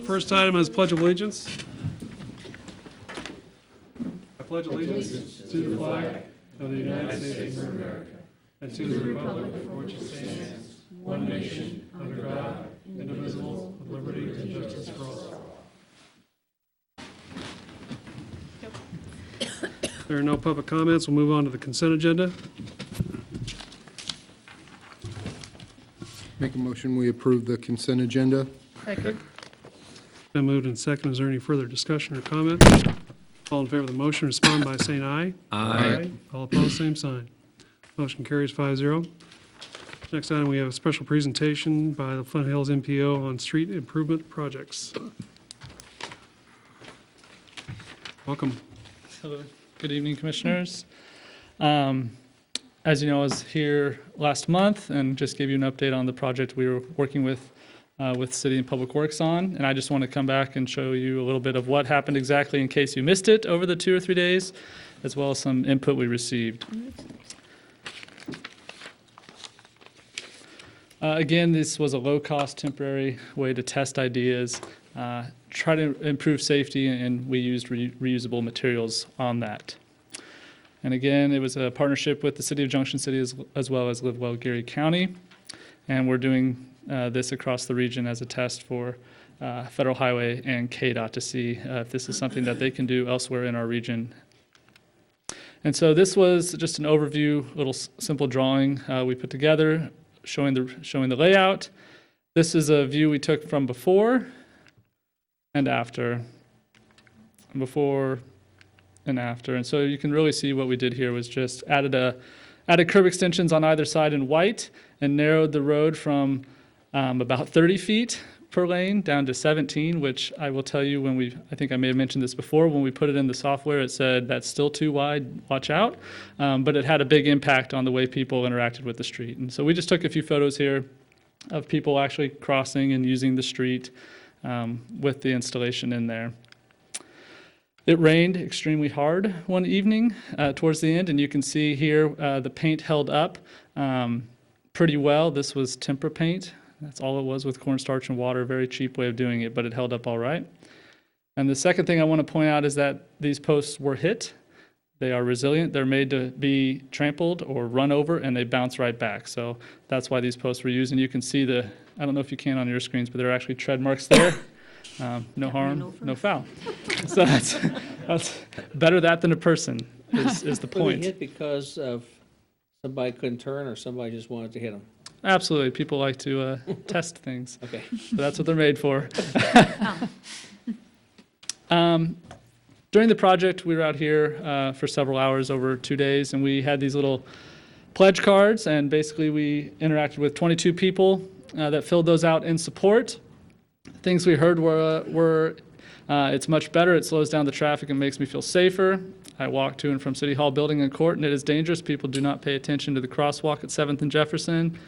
first item is Pledge of Allegiance. I pledge allegiance to the flag of the United States of America and to the republic for which it stands, one nation, under God, indivisible, with liberty and justice for all. There are no public comments. We'll move on to the consent agenda. Make a motion, we approve the consent agenda. Second. Been moved and seconded. Is there any further discussion or comment? All in favor of the motion, respond by saying aye. Aye. All opposed, same sign. Motion carries 5-0. Next item, we have a special presentation by the Flint Hills MPO on street improvement projects. Welcome. Hello. Good evening, Commissioners. As you know, I was here last month and just gave you an update on the project we were working with City and Public Works on. And I just want to come back and show you a little bit of what happened exactly in case you missed it over the 2 or 3 days, as well as some input we received. Again, this was a low-cost temporary way to test ideas, try to improve safety, and we used reusable materials on that. And again, it was a partnership with the City of Junction City as well as Live Well Geary County. And we're doing this across the region as a test for Federal Highway and KDOT to see if this is something that they can do elsewhere in our region. And so this was just an overview, little simple drawing we put together showing the layout. This is a view we took from before and after. Before and after. And so you can really see what we did here was just added curb extensions on either side in white and narrowed the road from about 30 feet per lane down to 17, which I will tell you I think I may have mentioned this before, when we put it in the software, it said that's still too wide, watch out. But it had a big impact on the way people interacted with the street. And so we just took a few photos here of people actually crossing and using the street with the installation in there. It rained extremely hard one evening towards the end, and you can see here the paint held up pretty well. This was tempera paint. That's all it was with cornstarch and water, very cheap way of doing it, but it held up all right. And the second thing I want to point out is that these posts were hit. They are resilient. They're made to be trampled or run over, and they bounce right back. So that's why these posts were used. And you can see I don't know if you can on your screens, but there are actually tread marks there. No harm, no foul. So that's better that than a person is the point. Were they hit because of somebody couldn't turn or somebody just wanted to hit them? Absolutely. People like to test things. Okay. So that's what they're made for. During the project, we were out here for several hours over 2 days, and we had these little pledge cards, and basically we interacted with 22 people that filled those out in support. Things we heard were it's much better, it slows down the traffic and makes me feel safer. I walk to and from City Hall building and court, and it is dangerous. People do not pay attention to the crosswalk at 7th and Jefferson.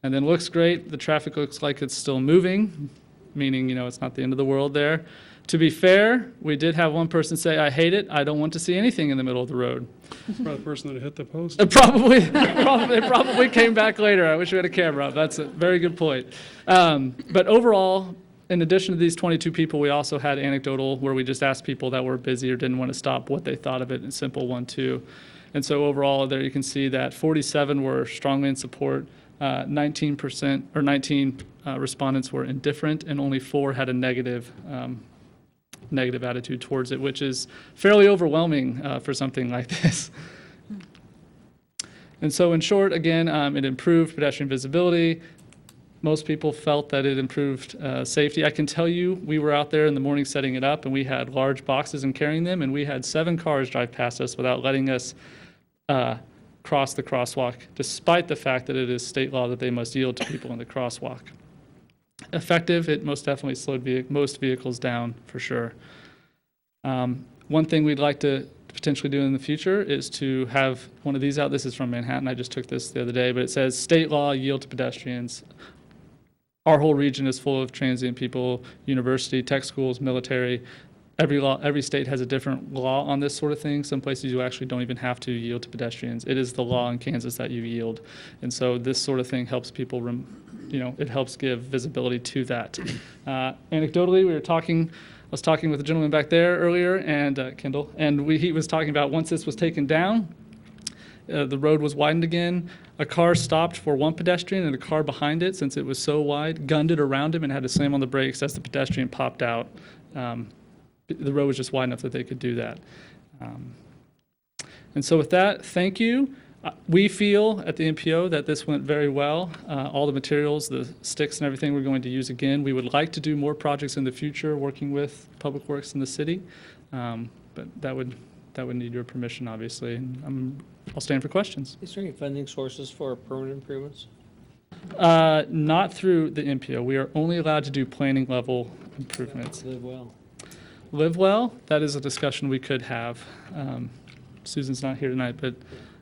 And then looks great. The traffic looks like it's still moving, meaning, it's not the end of the world there. To be fair, we did have one person say, I hate it. I don't want to see anything in the middle of the road. That's probably the person that hit the post. It probably came back later. I wish we had a camera up. That's a very good point. But overall, in addition to these 22 people, we also had anecdotal where we just asked people that were busy or didn't want to stop what they thought of it, and simple 1-2. And so overall, there you can see that 47 were strongly in support, 19 respondents were indifferent, and only 4 had a negative attitude towards it, which is fairly overwhelming for something like this. And so in short, again, it improved pedestrian visibility. Most people felt that it improved safety. I can tell you, we were out there in the morning setting it up, and we had large boxes and carrying them, and we had 7 cars drive past us without letting us cross the crosswalk, despite the fact that it is state law that they must yield to people in the crosswalk. Effective, it most definitely slowed most vehicles down, for sure. One thing we'd like to potentially do in the future is to have one of these out. This is from Manhattan. I just took this the other day, but it says, state law, yield to pedestrians. Our whole region is full of transient people, university, tech schools, military. every state has a different law on this sort of thing. Some places you actually don't even have to yield to pedestrians. It is the law in Kansas that you yield. And so this sort of thing helps people, it helps give visibility to that. Anecdotally, I was talking with a gentleman back there earlier, and Kendall, and he was talking about once this was taken down, the road was widened again. A car stopped for one pedestrian, and a car behind it, since it was so wide, gunned it around him and had to slam on the brakes as the pedestrian popped out. The road was just wide enough that they could do that. And so with that, thank you. We feel at the NPO that this went very well. All the materials, the sticks and everything we're going to use again. We would like to do more projects in the future working with Public Works in the city, but that would need your permission, obviously. And I'll stand for questions. Is there any funding sources for permanent improvements? Not through the NPO. We are only allowed to do planning level improvements. Live well. Live well, that is a discussion we could have. Susan's not here tonight, but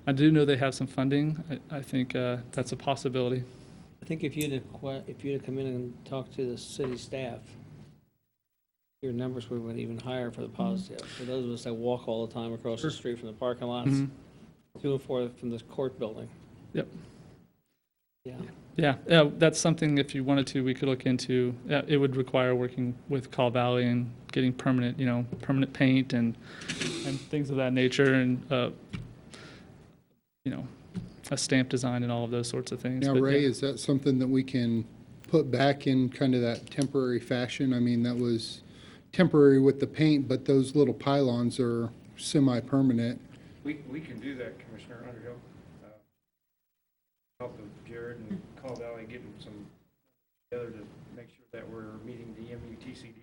I do know they have some funding. I think that's a possibility. I think if you'd have come in and talked to the city staff, your numbers would have been even higher for the positive. For those of us that walk all the time across the street from the parking lots, to and forth from the court building. Yep. Yeah. Yeah, that's something, if you wanted to, we could look into. It would require working with Call Valley and getting permanent paint and things of that nature, and a stamp design and all of those sorts of things. Now, But, Ray, yeah. is that something that we can put back in kind of that temporary fashion? I mean, that was temporary with the paint, but those little pylons are semi-permanent. We can do that, Commissioner Underhill. Help with Jared and Call Valley getting some together to make sure that we're meeting the MUTCD.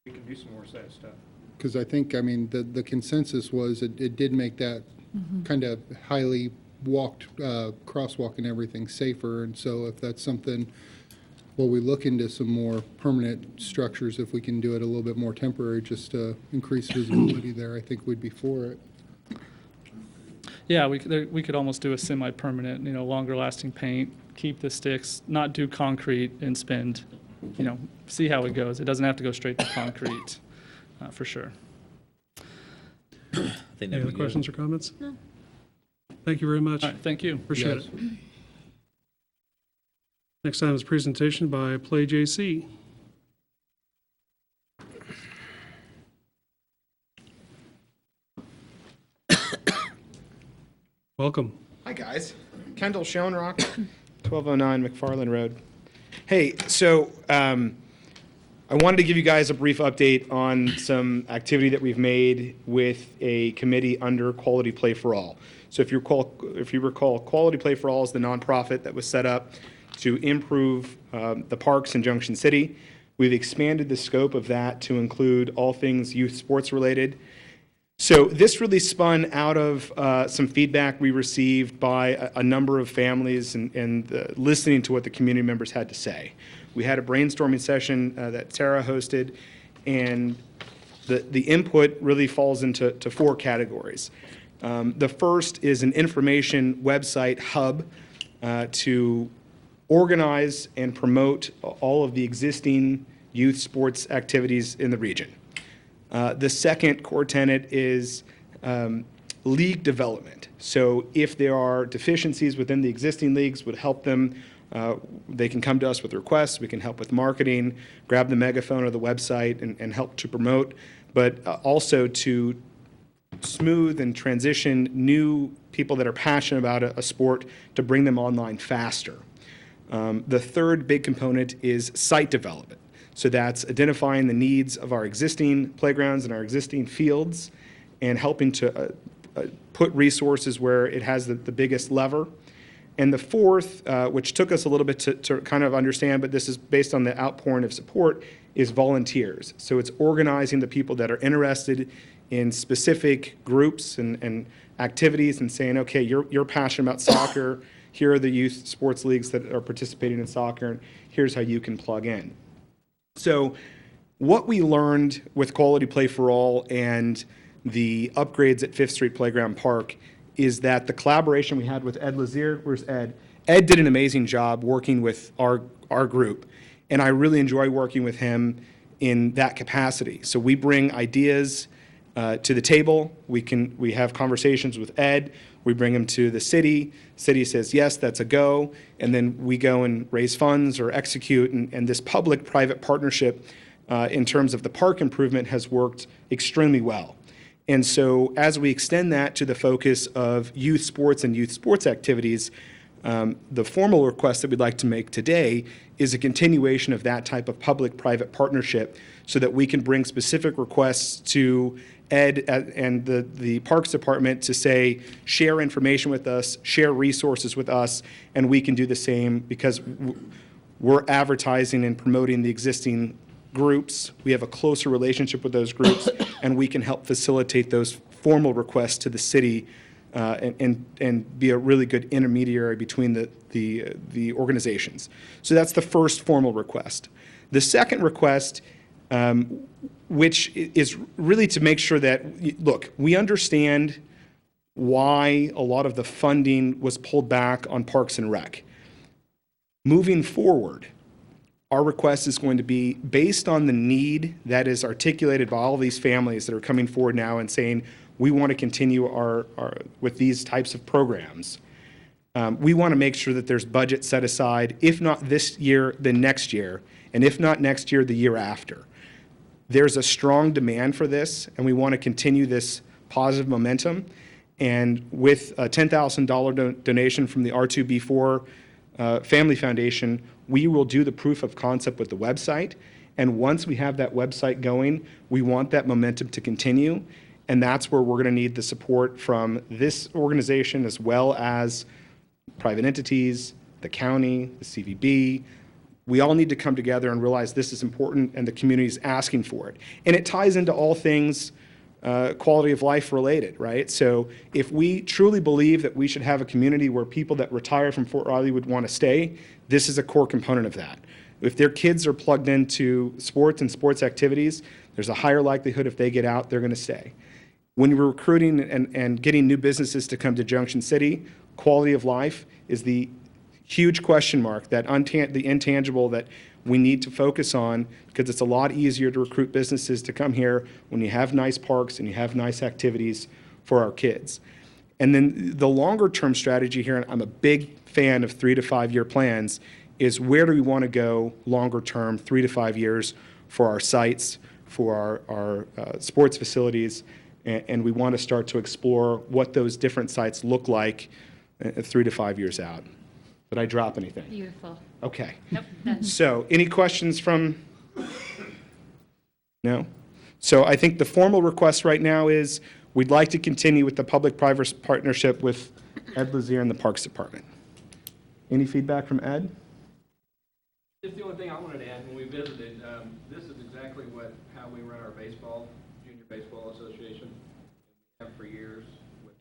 We can do some more of that stuff. Because I think, the consensus was it did make that kind of highly walked, crosswalk and everything safer. And so if that's something, we look into some more permanent structures, if we can do it a little bit more temporary, just to increase visibility there, I think we'd be for it. Yeah, we could almost do a semi-permanent, longer lasting paint, keep the sticks, not do concrete and spend, see how it goes. It doesn't have to go straight to concrete, for sure. Any other questions or comments? No. Thank you very much. All right, thank you. Appreciate it. Next item is a presentation by Play JC. Welcome. Hi, guys. Kendall Schoenrock, 1209 McFarland Road. Hey, so I wanted to give you guys a brief update on some activity that we've made with a committee under Quality Play for All. So if you recall, Quality Play for All is the nonprofit that was set up to improve the parks in Junction City. We've expanded the scope of that to include all things youth sports related. So this really spun out of some feedback we received by a number of families and listening to what the community members had to say. We had a brainstorming session that Tara hosted, and the input really falls into four categories. The first is an information website hub to organize and promote all of the existing youth sports activities in the region. The second core tenet is league development. So if there are deficiencies within the existing leagues, would help them. They can come to us with requests. We can help with marketing, grab the megaphone or the website and help to promote, but also to smooth and transition new people that are passionate about a sport to bring them online faster. The third big component is site development. So that's identifying the needs of our existing playgrounds and our existing fields and helping to put resources where it has the biggest lever. And the fourth, which took us a little bit to kind of understand, but this is based on the outpouring of support, is volunteers. So it's organizing the people that are interested in specific groups and activities and saying, okay, you're passionate about soccer. Here are the youth sports leagues that are participating in soccer, and here's how you can plug in. So what we learned with Quality Play for All and the upgrades at Fifth Street Playground Park is that the collaboration we had with Ed Lazier, where's Ed? Ed did an amazing job working with our group, and I really enjoy working with him in that capacity. So we bring ideas to the table. We have conversations with Ed. We bring them to the city. City says, yes, that's a go. And then we go and raise funds or execute. And this public-private partnership in terms of the park improvement has worked extremely well. And so as we extend that to the focus of youth sports and youth sports activities, the formal request that we'd like to make today is a continuation of that type of public-private partnership so that we can bring specific requests to Ed and the Parks Department to say, share information with us, share resources with us, and we can do the same because we're advertising and promoting the existing groups. We have a closer relationship with those groups, and we can help facilitate those formal requests to the city and be a really good intermediary between the organizations. So that's the first formal request. The second request, which is really to make sure that, look, we understand why a lot of the funding was pulled back on Parks and Rec. Moving forward, our request is going to be based on the need that is articulated by all these families that are coming forward now and saying, we want to continue our with these types of programs. We want to make sure that there's budget set aside, if not this year, then next year, and if not next year, the year after. There's a strong demand for this, and we want to continue this positive momentum. And with a $10,000 donation from the R2B4 Family Foundation, we will do the proof of concept with the website. And once we have that website going, we want that momentum to continue. And that's where we're going to need the support from this organization as well as private entities, the county, the CVB. We all need to come together and realize this is important and the community is asking for it. And it ties into all things quality of life related, right? So if we truly believe that we should have a community where people that retire from Fort Riley would want to stay, this is a core component of that. If their kids are plugged into sports and sports activities, there's a higher likelihood if they get out, they're going to stay. When we're recruiting and getting new businesses to come to Junction City, quality of life is the huge question mark, the intangible that we need to focus on, because it's a lot easier to recruit businesses to come here when you have nice parks and you have nice activities for our kids. And then the longer term strategy here, and I'm a big fan of 3 to 5 year plans, is where do we want to go longer term, 3 to 5 years for our sites, for our sports facilities, and we want to start to explore what those different sites look like 3 to 5 years out. Did I drop anything? Beautiful. Okay. Nope, done. So any questions from? No? So I think the formal request right now is we'd like to continue with the public-private partnership with Ed Lazier and the Parks Department. Any feedback from Ed? Just the only thing I wanted to add, when we visited, this is exactly how we run our Junior Baseball Association. We have for years with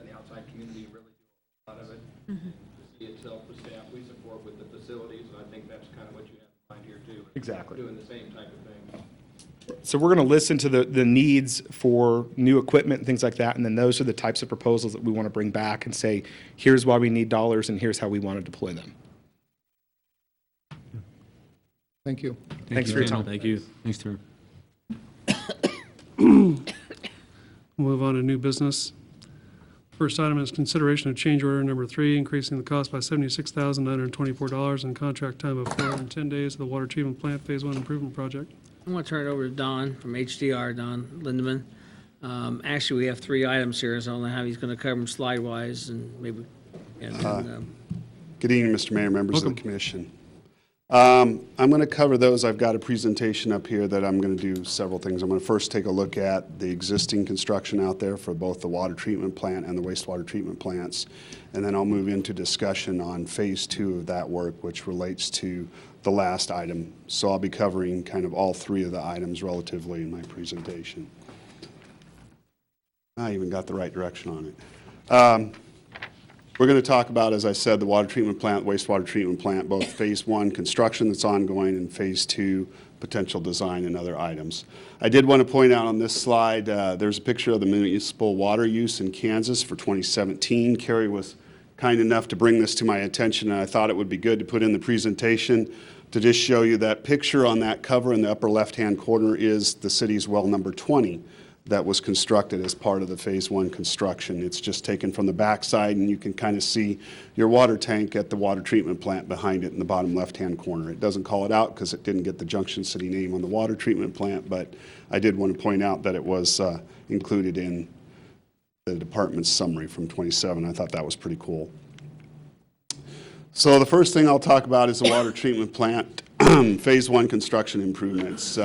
the outside community really do a lot of it. Mm-hmm. To see itself, the staff we support with the facilities, and I think that's kind of what you have in mind here too. Exactly. Doing the same type of thing. So we're going to listen to the needs for new equipment and things like that, and then those are the types of proposals that we want to bring back and say, here's why we need dollars and here's how we want to deploy them. Thank you. Thanks for your time. Thank you. Thanks, Terry. Move on to new business. First item is consideration of change order number 3, increasing the cost by $76,924 and contract time of 410 days of the water treatment plant Phase 1 improvement project. I want to turn it over to Don from HDR, Don Lindeman. Actually, we have 3 items here, so I don't know how he's going to cover them slide-wise, and maybe. Good evening, Mr. Mayor, members of the commission. I'm going to cover those. I've got a presentation up here that I'm going to do several things. I'm going to first take a look at the existing construction out there for both the water treatment plant and the wastewater treatment plants, and then I'll move into discussion on Phase 2 of that work, which relates to the last item. So I'll be covering kind of all 3 of the items relatively in my presentation. I even got the right direction on it. We're going to talk about, as I said, the water treatment plant, wastewater treatment plant, both Phase 1 construction that's ongoing and Phase 2 potential design and other items. I did want to point out on this slide, there's a picture of the municipal water use in Kansas for 2017. Carrie was kind enough to bring this to my attention, and I thought it would be good to put in the presentation to just show you that picture on that cover in the upper left-hand corner is the city's well number 20 that was constructed as part of the Phase 1 construction. It's just taken from the backside, and you can kind of see your water tank at the water treatment plant behind it in the bottom left-hand corner. It doesn't call it out because it didn't get the Junction City name on the water treatment plant, but I did want to point out that it was included in the department's summary from 27. I thought that was pretty cool. So the first thing I'll talk about is the water treatment plant, Phase 1 construction improvements.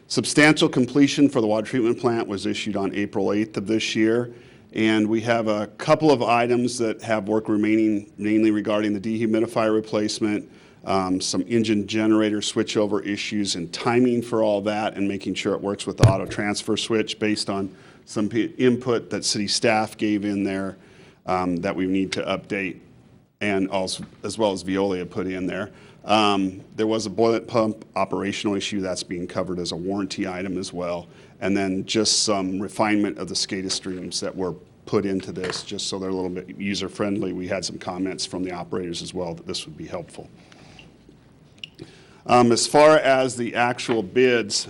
Substantial completion for the water treatment plant was issued on April 8th of this year, and we have a couple of items that have work remaining, mainly regarding the dehumidifier replacement, some engine generator switchover issues and timing for all that, and making sure it works with the auto transfer switch based on some input that city staff gave in there that we need to update, and also, as well as Veolia put in there. There was a boiler pump operational issue that's being covered as a warranty item as well. And then just some refinement of the SCADA streams that were put into this just so they're a little bit user-friendly. We had some comments from the operators as well that this would be helpful. As far as the actual bids,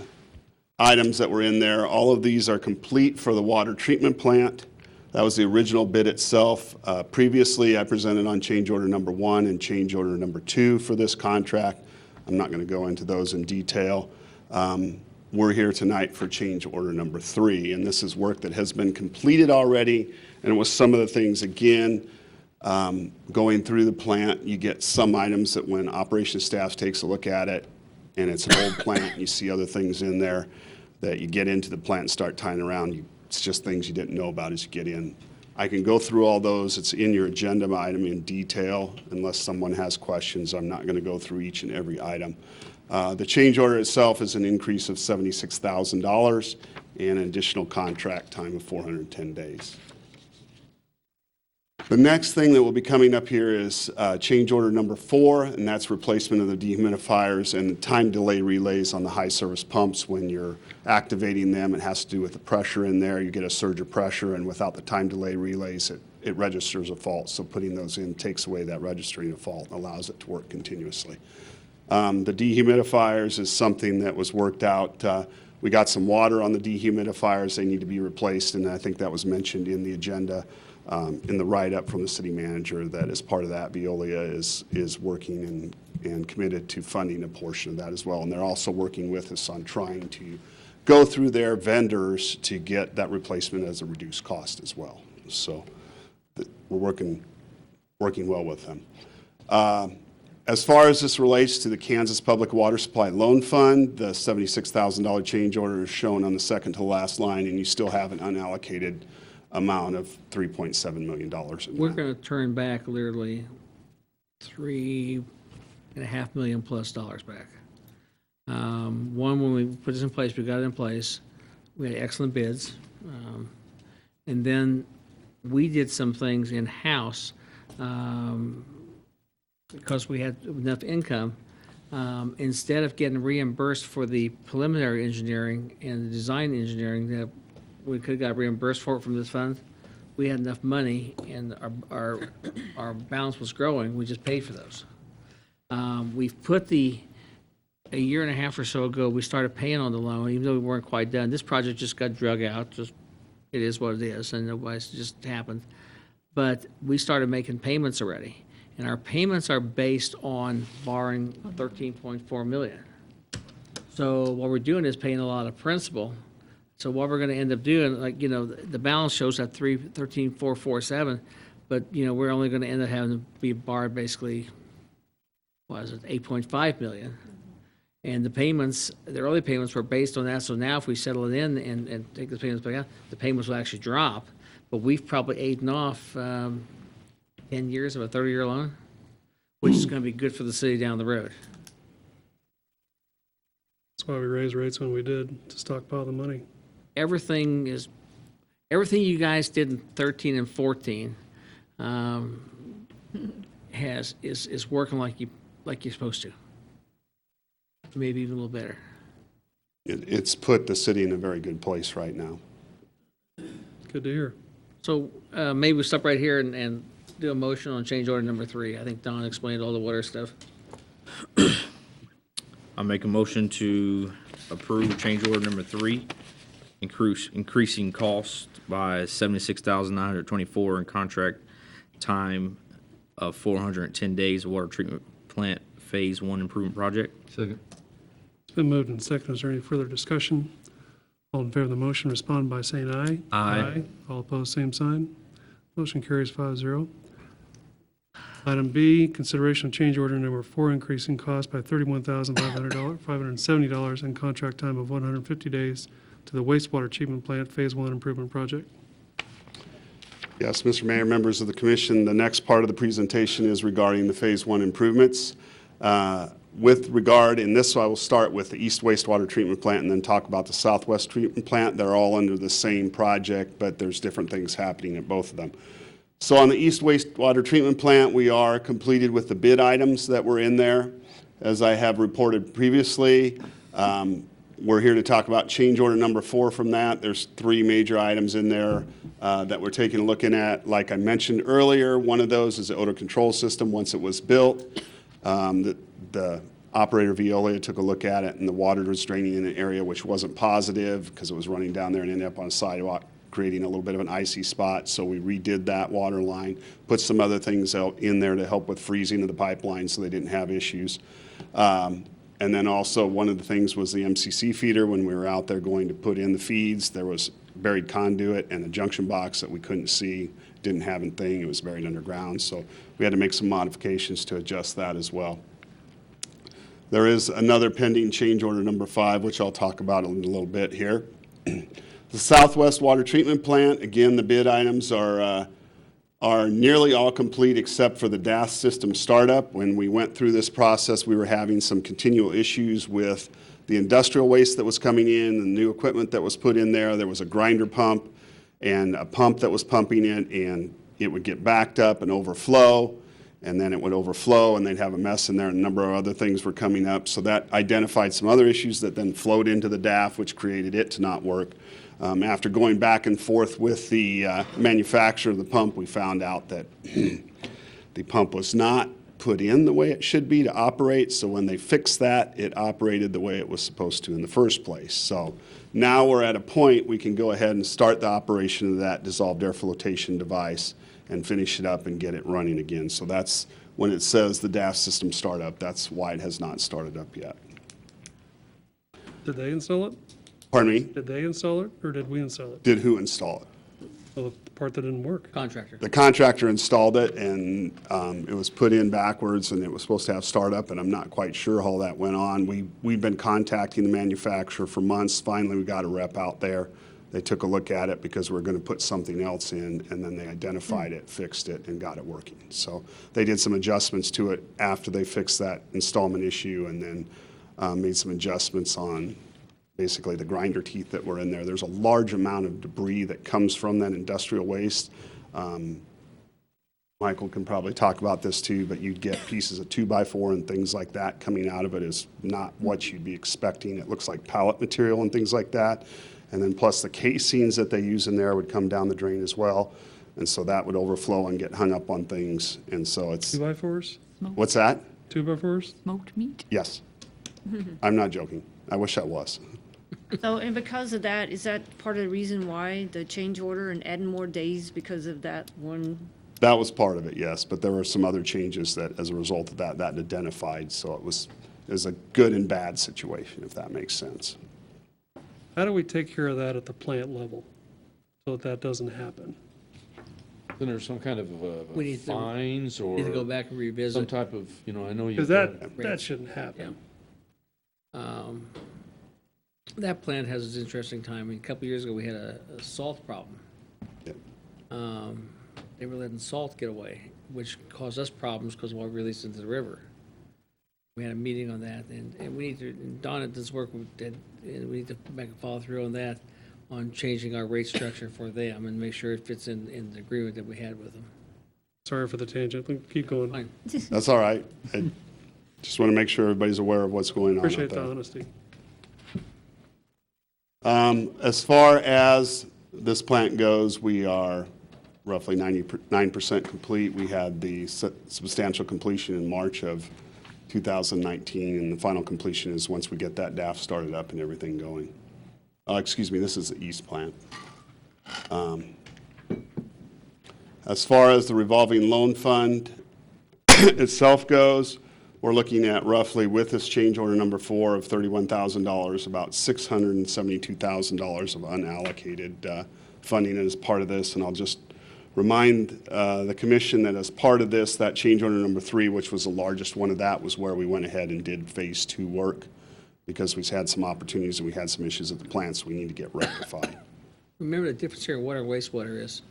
items that were in there, all of these are complete for the water treatment plant. That was the original bid itself. Previously, I presented on change order number 1 and change order number 2 for this contract. I'm not going to go into those in detail. We're here tonight for change order number 3, and this is work that has been completed already, and it was some of the things, again, going through the plant, you get some items that when operations staff takes a look at it, and it's an old plant, you see other things in there that you get into the plant and start tying around. It's just things you didn't know about as you get in. I can go through all those. It's in your agenda item in detail. Unless someone has questions, I'm not going to go through each and every item. The change order itself is an increase of $76,000 and an additional contract time of 410 days. The next thing that will be coming up here is change order number 4, and that's replacement of the dehumidifiers and time delay relays on the high service pumps. When you're activating them, it has to do with the pressure in there. You get a surge of pressure, and without the time delay relays, it registers a fault. So putting those in takes away that registering a fault and allows it to work continuously. The dehumidifiers is something that was worked out. We got some water on the dehumidifiers. They need to be replaced, and I think that was mentioned in the agenda. In the write-up from the city manager, that as part of that, Veolia is working and committed to funding a portion of that as well. And they're also working with us on trying to go through their vendors to get that replacement as a reduced cost as well. So we're working well with them. As far as this relates to the Kansas Public Water Supply Loan Fund, the $76,000 change order is shown on the second to last line, and you still have an unallocated amount of $3.7 million. We're going to turn back literally $3.5 million plus back. One, when we put this in place, we got it in place. We had excellent bids. And then we did some things in-house because we had enough income. Instead of getting reimbursed for the preliminary engineering and the design engineering that we could have got reimbursed for it from this fund, we had enough money and our balance was growing. We just paid for those. We've put a year and a half or so ago, we started paying on the loan, even though we weren't quite done. This project just got drug out. Just it is what it is, and nobody's just happened. But we started making payments already, and our payments are based on borrowing $13.4 million. So what we're doing is paying a lot of principal. So what we're going to end up doing, the balance shows at $13,447, but we're only going to end up having to be borrowed basically, $8.5 million, and the early payments were based on that. So now if we settle it in and take the payments back out, the payments will actually drop. But we've probably eaten off 10 years of a 30-year loan, which is going to be good for the city down the road. That's why we raised rates when we did, to stockpile the money. Everything you guys did in 13 and 14 is working like you're supposed to. Maybe even a little better. It's put the city in a very good place right now. Good to hear. So maybe we stop right here and do a motion on change order number 3. I think Don explained all the water stuff. I make a motion to approve change order number 3, increasing cost by $76,924 and contract time of 410 days of water treatment plant phase 1 improvement project. It's been moved and seconded. Is there any further discussion? All in favor of the motion, respond by saying aye. Aye. All opposed, same sign. Motion carries 5-0. Item B, consideration of change order number 4, increasing cost by $31,570 and contract time of 150 days to the wastewater treatment plant Phase 1 improvement project. Yes, Mr. Mayor, members of the commission, the next part of the presentation is regarding the Phase 1 improvements. With regard, in this, I will start with the east wastewater treatment plant and then talk about the southwest treatment plant. They're all under the same project, but there's different things happening at both of them. So on the east wastewater treatment plant, we are completed with the bid items that were in there. As I have reported previously, we're here to talk about change order number 4 from that. There's 3 major items in there that we're taking a look at. Like I mentioned earlier, one of those is the odor control system. Once it was built, the operator Veolia took a look at it, and the water was draining in an area which wasn't positive because it was running down there and ended up on a sidewalk, creating a little bit of an icy spot. So we redid that water line, put some other things out in there to help with freezing of the pipeline so they didn't have issues. And then also one of the things was the MCC feeder. When we were out there going to put in the feeds, there was buried conduit and a junction box that we couldn't see, didn't have anything. It was buried underground. So we had to make some modifications to adjust that as well. There is another pending change order number 5, which I'll talk about in a little bit here. The Southwest Water Treatment Plant, again, the bid items are nearly all complete except for the DAS system startup. When we went through this process, we were having some continual issues with the industrial waste that was coming in, the new equipment that was put in there. There was a grinder pump and a pump that was pumping it, and it would get backed up and overflow, and then it would overflow, and they'd have a mess in there, and a number of other things were coming up. So that identified some other issues that then flowed into the DAF, which created it to not work. After going back and forth with the manufacturer of the pump, we found out that the pump was not put in the way it should be to operate. So when they fixed that, it operated the way it was supposed to in the first place. So now we're at a point we can go ahead and start the operation of that dissolved air flotation device and finish it up and get it running again. So that's when it says the DAF system startup, that's why it has not started up yet. Did they install it? Pardon me? Did they install it, or did we install it? Did who install it? Well, the part that didn't work. Contractor. The contractor installed it, and it was put in backwards, and it was supposed to have startup, and I'm not quite sure how that went on. We've been contacting the manufacturer for months. Finally, we got a rep out there. They took a look at it because we were going to put something else in, and then they identified it, fixed it, and got it working. So they did some adjustments to it after they fixed that installment issue, and then made some adjustments on basically the grinder teeth that were in there. There's a large amount of debris that comes from that industrial waste. Michael can probably talk about this too, but you'd get pieces of 2x4 and things like that coming out of it is not what you'd be expecting. It looks like pallet material and things like that. And then plus the casings that they use in there would come down the drain as well. And so that would overflow and get hung up on things. And so it's, 2x4s? what's that? 2x4s? Smoked meat. Yes. I'm not joking. I wish I was. So, and because of that, is that part of the reason why the change order and adding more days because of that one? That was part of it, yes, but there were some other changes that, as a result of that identified, so it was a good and bad situation, if that makes sense. How do we take care of that at the plant level so that doesn't happen? Then there's some kind of We need to- fines or Need to go back and some revisit. type of, I know you. Because that shouldn't happen. That plant has an interesting time. A couple years ago, we had a salt problem. Yep. They were letting salt get away, which caused us problems because of what we released into the river. We had a meeting on that, and we need to, and Donna does work with that, and we need to make a follow through on that, on changing our rate structure for them and make sure it fits in the agreement that we had with them. Sorry for the tangent. Keep going. Fine. That's all right. I just want to make sure everybody's aware of what's going on out Appreciate the there. honesty. As far as this plant goes, we are roughly 99% complete. We had the substantial completion in March of 2019, and the final completion is once we get that DAF started up and everything going. Excuse me, this is the east plant. As far as the revolving loan fund itself goes, we're looking at roughly, with this change order number 4 of $31,000, about $672,000 of unallocated funding as part of this. And I'll just remind the commission that as part of this, that change order number 3, which was the largest one of that, was where we went ahead and did phase 2 work, because we've had some opportunities and we had some issues at the plants we need to get rectified. Remember the difference here in water and wastewater is,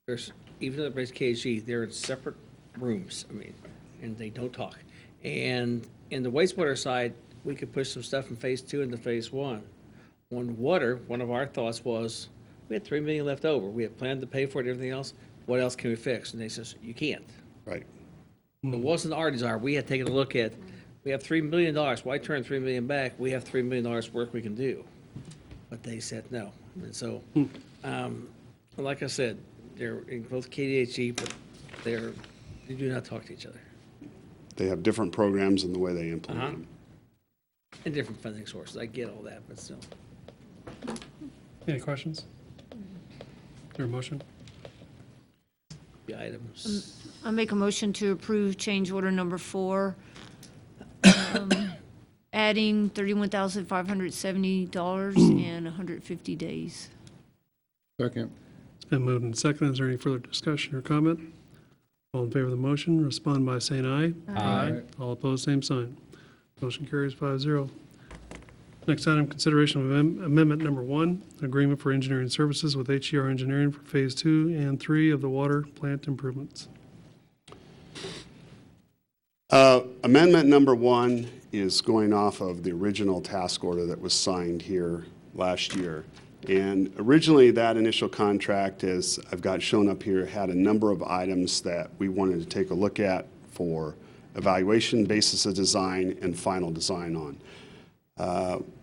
there's, even though it's KG, they're in separate rooms, I mean, and they don't talk. And in the wastewater side, we could push some stuff from phase 2 into phase 1. On water, one of our thoughts was, we had $3 million left over. We had planned to pay for it and everything else. What else can we fix? And they says, you can't. Right. It wasn't our desire. We had taken a look at, we have $3 million. Why turn $3 million back? We have $3 million work we can do. But they said no. And so, like I said, they're in both KDHE, but they do not talk to each other. They have different programs in the way they implement them. And different funding sources. I get all that, but still. Any questions? Your motion? The items. I make a motion to approve change order number 4, adding $31,570 and 150 days. Second. It's been moved and seconded. Is there any further discussion or comment? All in favor of the motion, respond by saying aye. Aye. All opposed, same sign. Motion carries 5-0. Next item, consideration of amendment number 1, agreement for engineering services with HER Engineering for phase 2 and 3 of the water plant improvements. Amendment number 1 is going off of the original task order that was signed here last year. And originally, that initial contract, as I've got shown up here, had a number of items that we wanted to take a look at for evaluation, basis of design, and final design on.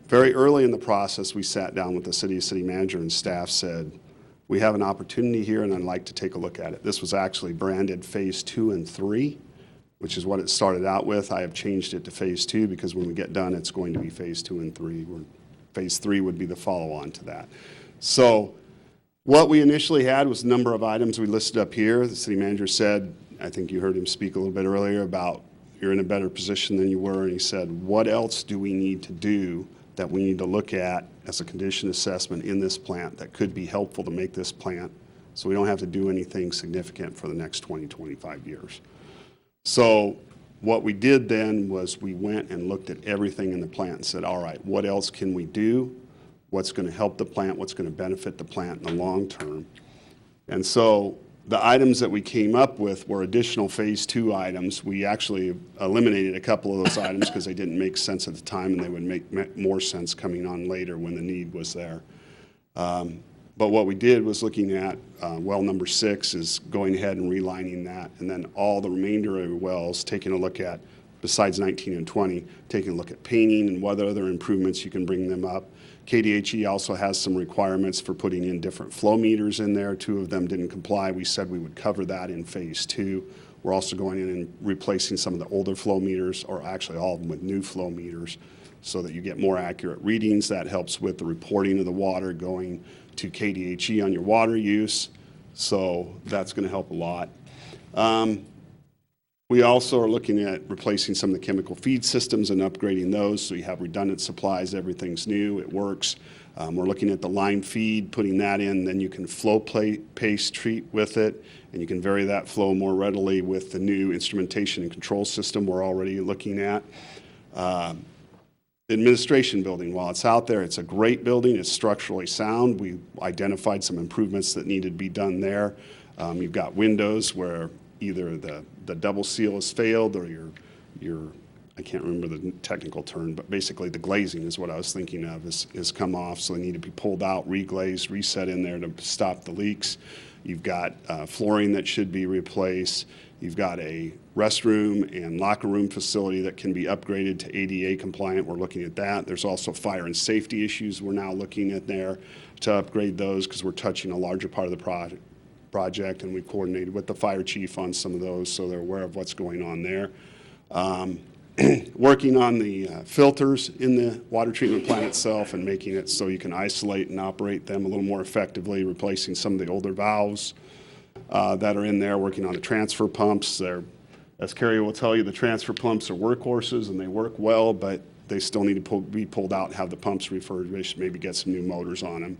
Very early in the process, we sat down with the city manager and staff, said, we have an opportunity here and I'd like to take a look at it. This was actually branded phase 2 and 3, which is what it started out with. I have changed it to phase 2 because when we get done, it's going to be phase 2 and 3. Phase 3 would be the follow-on to that. So what we initially had was a number of items we listed up here. The city manager said, I think you heard him speak a little bit earlier about you're in a better position than you were, and he said, what else do we need to do that we need to look at as a condition assessment in this plant that could be helpful to make this plant so we don't have to do anything significant for the next 20, 25 years. So what we did then was we went and looked at everything in the plant and said, all right, what else can we do? What's going to help the plant? What's going to benefit the plant in the long term? And so the items that we came up with were additional phase 2 items. We actually eliminated a couple of those items because they didn't make sense at the time and they would make more sense coming on later when the need was there. But what we did was looking at well number 6 is going ahead and relining that, and then all the remainder of the wells, taking a look at, besides 19 and 20, taking a look at painting and what other improvements you can bring them up. KDHE also has some requirements for putting in different flow meters in there. 2 of them didn't comply. We said we would cover that in phase 2. We're also going in and replacing some of the older flow meters, or actually all of them, with new flow meters so that you get more accurate readings. That helps with the reporting of the water going to KDHE on your water use. So that's going to help a lot. We also are looking at replacing some of the chemical feed systems and upgrading those so you have redundant supplies, everything's new, it works. We're looking at the line feed, putting that in, then you can flow paste treat with it, and you can vary that flow more readily with the new instrumentation and control system we're already looking at. The administration building, while it's out there, it's a great building, it's structurally sound. We identified some improvements that needed to be done there. You've got windows where either the double seal has failed or your I can't remember the technical term, but basically the glazing is what I was thinking of, is come off, so they need to be pulled out, reglazed, reset in there to stop the leaks. You've got flooring that should be replaced. You've got a restroom and locker room facility that can be upgraded to ADA compliant. We're looking at that. There's also fire and safety issues we're now looking at there to upgrade those because we're touching a larger part of the project, and we coordinated with the fire chief on some of those so they're aware of what's going on there. working on the filters in the water treatment plant itself and making it so you can isolate and operate them a little more effectively, replacing some of the older valves that are in there, working on the transfer pumps. As Carrie will tell you, the transfer pumps are workhorses and they work well, but they still need to be pulled out and have the pumps refurbished, maybe get some new motors on them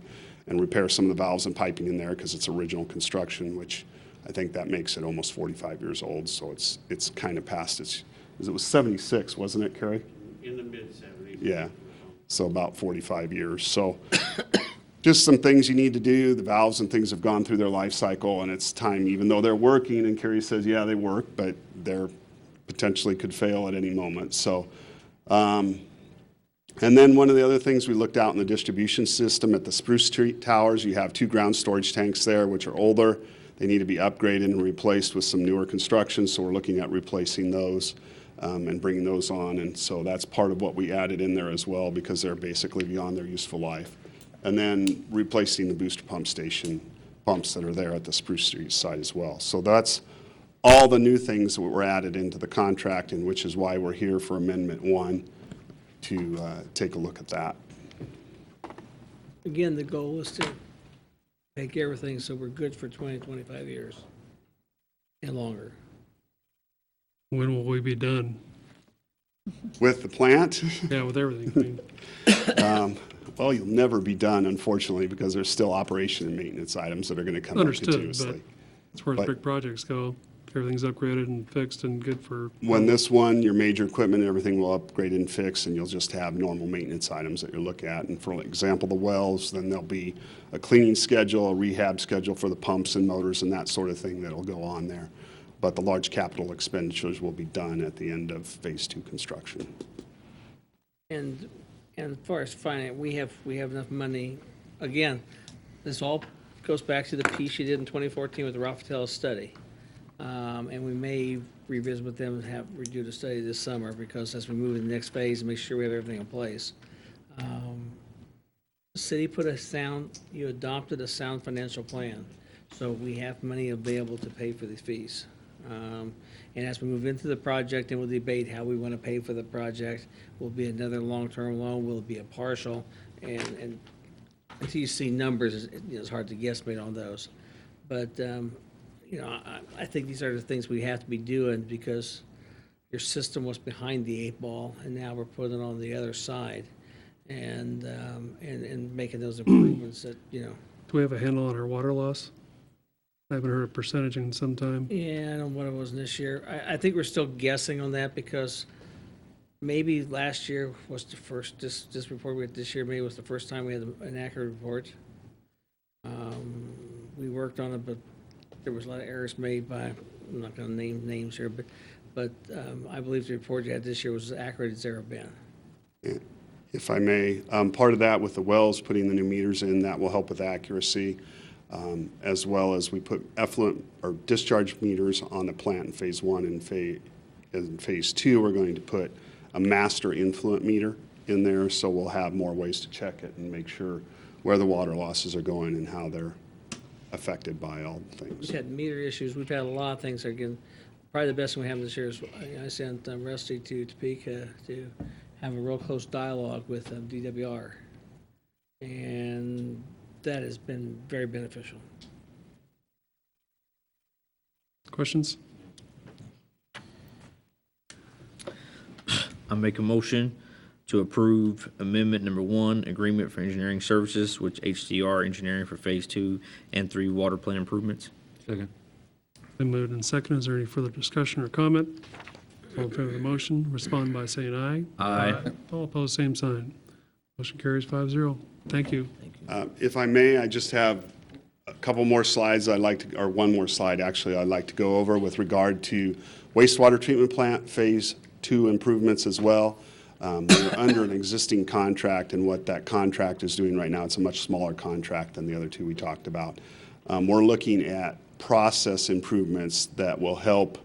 and repair some of the valves and piping in there because it's original construction, which I think that makes it almost 45 years old. So it's kind of past its, it was 76, wasn't it, Carrie? In the mid-70s. Yeah, so about 45 years. So just some things you need to do. The valves and things have gone through their life cycle, and it's time, even though they're working, and Carrie says, yeah, they work, but they're potentially could fail at any moment. So, and then one of the other things we looked out in the distribution system at the Spruce Street Towers, you have 2 ground storage tanks there, which are older. They need to be upgraded and replaced with some newer construction, so we're looking at replacing those and bringing those on. And so that's part of what we added in there as well, because they're basically beyond their useful life. And then replacing the booster pump station pumps that are there at the Spruce Street site as well. So that's all the new things that were added into the contract, and which is why we're here for Amendment 1 to take a look at that. Again, the goal is to make everything so we're good for 20, 25 years and longer. When will we be done? With the plant, Yeah, with everything. I mean, well, you'll never be done, unfortunately, because there's still operation and maintenance items that are going to come up Understood, continuously. but as far as But- big projects go, everything's upgraded and fixed and good for. When this one, your major equipment and everything will upgrade and fix, and you'll just have normal maintenance items that you'll look at. And for example, the wells, then there'll be a cleaning schedule, a rehab schedule for the pumps and motors and that sort of thing that'll go on there. But the large capital expenditures will be done at the end of Phase 2 construction. And as far as finance, we have enough money. Again, this all goes back to the piece you did in 2014 with the Raffaello study. And we may revisit with them and redo the study this summer, because as we move to the next phase and make sure we have everything in place. The city you adopted a sound financial plan, so we have money available to pay for these fees. And as we move into the project, and we'll debate how we want to pay for the project, will be another long-term loan, will it be a partial? And until you see numbers, it's hard to guesstimate on those. But, I think these are the things we have to be doing, because your system was behind the 8 ball, and now we're putting it on the other side, and making those improvements that, Do we have a handle on our water loss? I haven't heard a percentage in some time. Yeah, I don't know what it was this year. I think we're still guessing on that, because maybe last year was the first, this report we had this year, maybe was the first time we had an accurate report. We worked on it, but there was a lot of errors made by, I'm not gonna name names here, but I believe the report you had this year was as accurate as ever been. If I may, part of that with the wells, putting the new meters in, that will help with accuracy, as well as we put effluent or discharge meters on the plant in Phase 1 and in Phase 2, we're going to put a master influent meter in there, so we'll have more ways to check it and make sure where the water losses are going and how they're affected by all things. We've had meter issues, we've had a lot of things that are getting, probably the best thing we have this year is, I sent Rusty to Topeka to have a real close dialogue with DWR. And that has been very beneficial. Questions? I make a motion to approve amendment number 1, agreement for engineering services, which HDR Engineering for Phase 2 and 3 water plant improvements. Second. Been moved and seconded. Is there any further discussion or comment? All in favor of the motion, respond by saying aye. Aye. All opposed, same sign. Motion carries 5-0. Thank you. If I may, I just have a couple more slides I'd like to, or one more slide actually, I'd like to go over with regard to wastewater treatment plant Phase 2 improvements as well. We're under an existing contract, and what that contract is doing right now, it's a much smaller contract than the other 2 we talked about. We're looking at process improvements that will help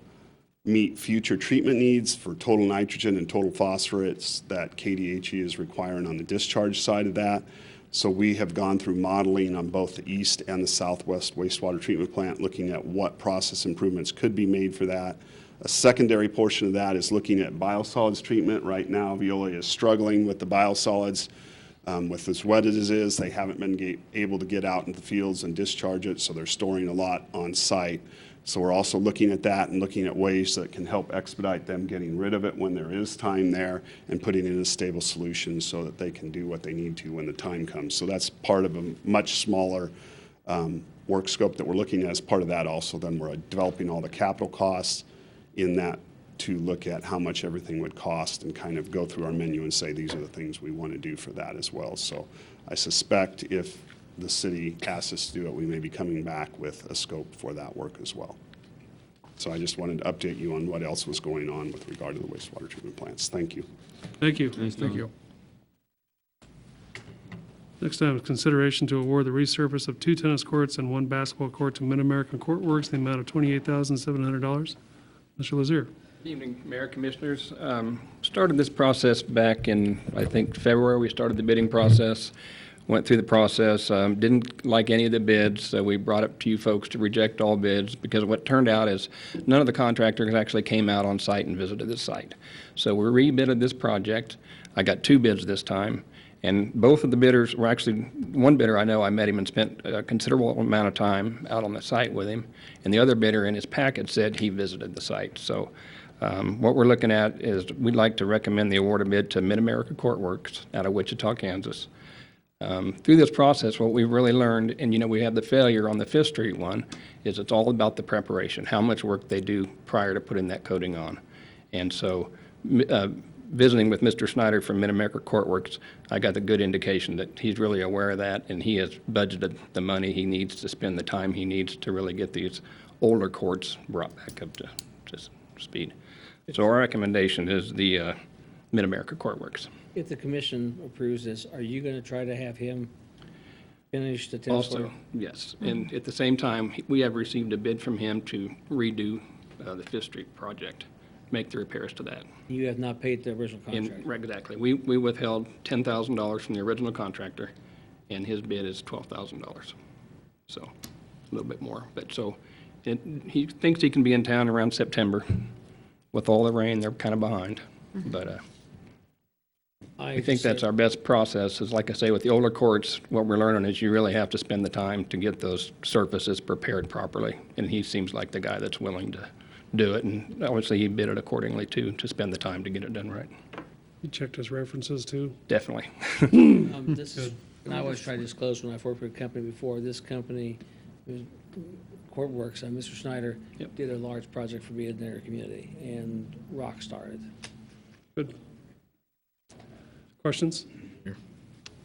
meet future treatment needs for total nitrogen and total phosphorates that KDHE is requiring on the discharge side of that. So we have gone through modeling on both the east and the southwest wastewater treatment plant, looking at what process improvements could be made for that. A secondary portion of that is looking at biosolids treatment. Right now, Veolia is struggling with the biosolids. With as wet as it is, they haven't been able to get out into the fields and discharge it, so they're storing a lot on site. So we're also looking at that and looking at ways that can help expedite them getting rid of it when there is time there and putting it in a stable solution so that they can do what they need to when the time comes. So that's part of a much smaller work scope that we're looking at as part of that also. Then we're developing all the capital costs in that to look at how much everything would cost and kind of go through our menu and say these are the things we want to do for that as well. So I suspect if the city asks us to do it, we may be coming back with a scope for that work as well. So I just wanted to update you on what else was going on with regard to the wastewater treatment plants. Thank you. Thank you. Thank you. Next item is consideration to award the resurface of 2 tennis courts and 1 basketball court to Mid-American Court Works in the amount of $28,700. Mr. Lazier. Good evening, Mayor, Commissioners. Started this process back in, I think, February. We started the bidding process, went through the process, didn't like any of the bids, so we brought it to you folks to reject all bids because what turned out is none of the contractors actually came out on site and visited the site. So we rebid this project. I got 2 bids this time, and both of the bidders were actually, one bidder I know, I met him and spent a considerable amount of time out on the site with him, and the other bidder in his packet said he visited the site. So what we're looking at is we'd like to recommend the award of bid to Mid-America Court Works out of Wichita, Kansas. Through this process, what we've really learned, and we had the failure on the Fifth Street one, is it's all about the preparation, how much work they do prior to putting that coating on. And so visiting with Mr. Snyder from Mid-America Court Works, I got the good indication that he's really aware of that, and he has budgeted the money he needs to spend the time he needs to really get these older courts brought back up to speed. So our recommendation is the Mid-America Court Works. If the commission approves this, are you going to try to have him finish the test Also, work? yes, and at the same time, we have received a bid from him to redo the Fifth Street project, make the repairs to that. You have not paid the original contract? Exactly. We withheld $10,000 from the original contractor, and his bid is $12,000. So a little bit more. But so he thinks he can be in town around September. With all the rain, they're kind of behind. But I think that's our best process is, like I say, with the older courts, what we're learning is you really have to spend the time to get those surfaces prepared properly. And he seems like the guy that's willing to do it. And obviously he bid it accordingly too, to spend the time to get it done right. You checked his references too? Definitely. This is, and I always try to disclose when I've worked with a company before. This company, Court Works, Mr. Snyder, Yep. did a large project for me in their community, and rock started. Good. Questions?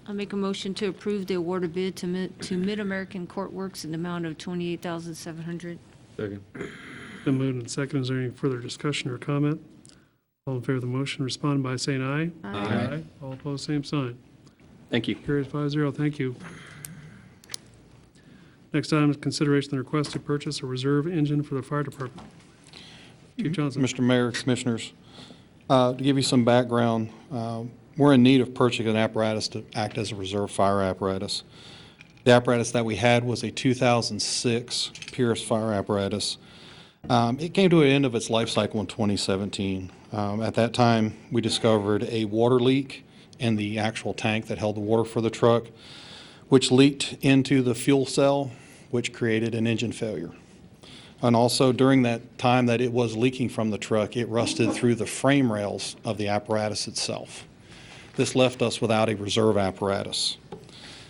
I'll make a motion to approve the award of bid to Mid-American Court Works in the amount of $28,700. Second. Been moved and seconded. Is there any further discussion or comment? All in favor of the motion, respond by saying aye. Aye. All opposed, same sign. Thank you. Carried 5-0. Thank you. Next item is consideration of the request to purchase a reserve engine for the fire department. Chief Johnson. Mr. Mayor, Commissioners, to give you some background, we're in need of purchasing an apparatus to act as a reserve fire apparatus. The apparatus that we had was a 2006 Pierce fire apparatus. It came to an end of its life cycle in 2017. At that time, we discovered a water leak in the actual tank that held the water for the truck, which leaked into the fuel cell, which created an engine failure. And also during that time that it was leaking from the truck, it rusted through the frame rails of the apparatus itself. This left us without a reserve apparatus.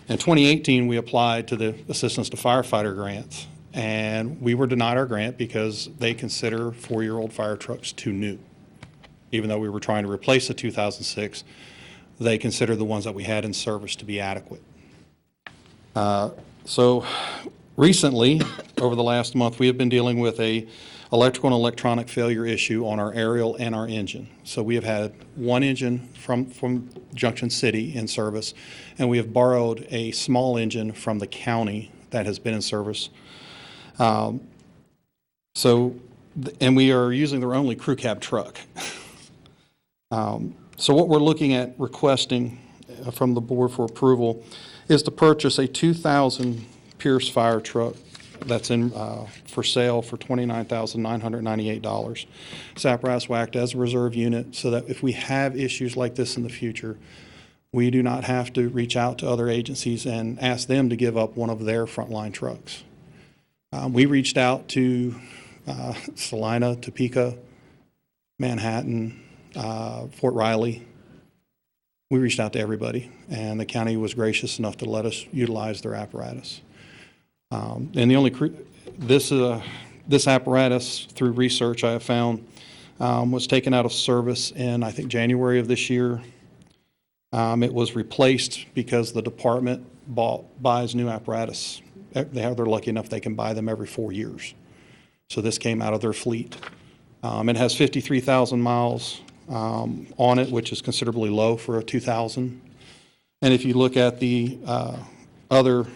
In 2018, we applied to the Assistance to Firefighter grant, and we were denied our grant because they consider 4-year-old fire trucks too new. Even though we were trying to replace the 2006, they consider the ones that we had in service to be adequate. So recently, over the last month, we have been dealing with a electrical and electronic failure issue on our aerial and our engine. So we have had one engine from Junction City in service, and we have borrowed a small engine from the county that has been in service. And we are using their only crew cab truck. So what we're looking at requesting from the board for approval is to purchase a 2000 Pierce fire truck that's in, for sale for $29,998. This apparatus will act as a reserve unit so that if we have issues like this in the future, we do not have to reach out to other agencies and ask them to give up one of their frontline trucks. We reached out to Salina, Topeka, Manhattan, Fort Riley. We reached out to everybody, and the county was gracious enough to let us utilize their apparatus. And the only this apparatus, through research I have found, was taken out of service in, I think, January of this year. It was replaced because the department buys new apparatus. They're lucky enough they can buy them every 4 years. So this came out of their fleet. It has 53,000 miles on it, which is considerably low for a 2000. And if you look at the other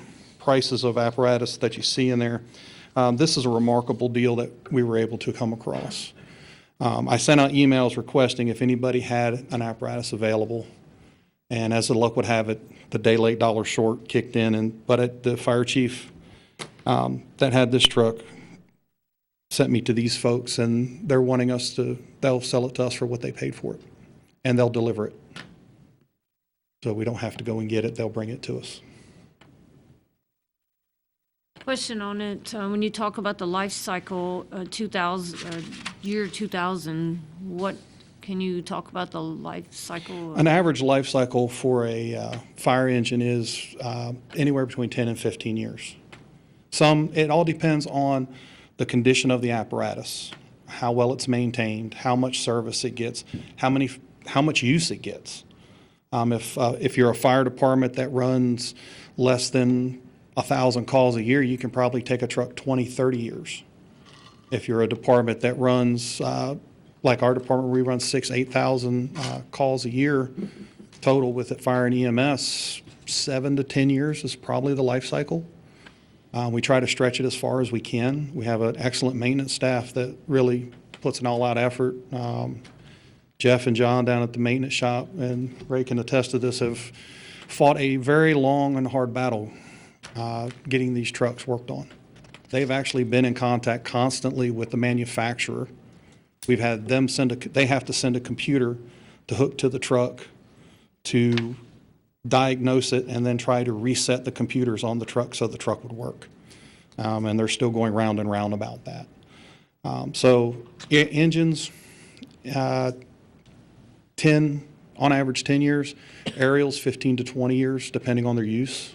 prices of apparatus that you see in there, this is a remarkable deal that we were able to come across. I sent out emails requesting if anybody had an apparatus available, and as the luck would have it, the day late, dollar short kicked in, but the fire chief that had this truck sent me to these folks, and they're wanting us they'll sell it to us for what they paid for it, and they'll deliver it. So we don't have to go and get it, they'll bring it to us. Question on it, when you talk about the life cycle, year 2000, what, can you talk about the life cycle? An average life cycle for a fire engine is anywhere between 10 and 15 years. It all depends on the condition of the apparatus, how well it's maintained, how much service it gets, how much use it gets. If you're a fire department that runs less than 1,000 calls a year, you can probably take a truck 20, 30 years. If you're a department that runs, like our department, we run 6,000, 8,000 calls a year total with it, fire and EMS, 7 to 10 years is probably the life cycle. We try to stretch it as far as we can. We have an excellent maintenance staff that really puts an all-out effort. Jeff and John down at the maintenance shop, and Ray can attest to this, have fought a very long and hard battle getting these trucks worked on. They've actually been in contact constantly with the manufacturer. We've had them they have to send a computer to hook to the truck to diagnose it and then try to reset the computers on the truck so the truck would work. And they're still going round and round about that. Engines, 10, on average 10 years, aerials 15 to 20 years, depending on their use.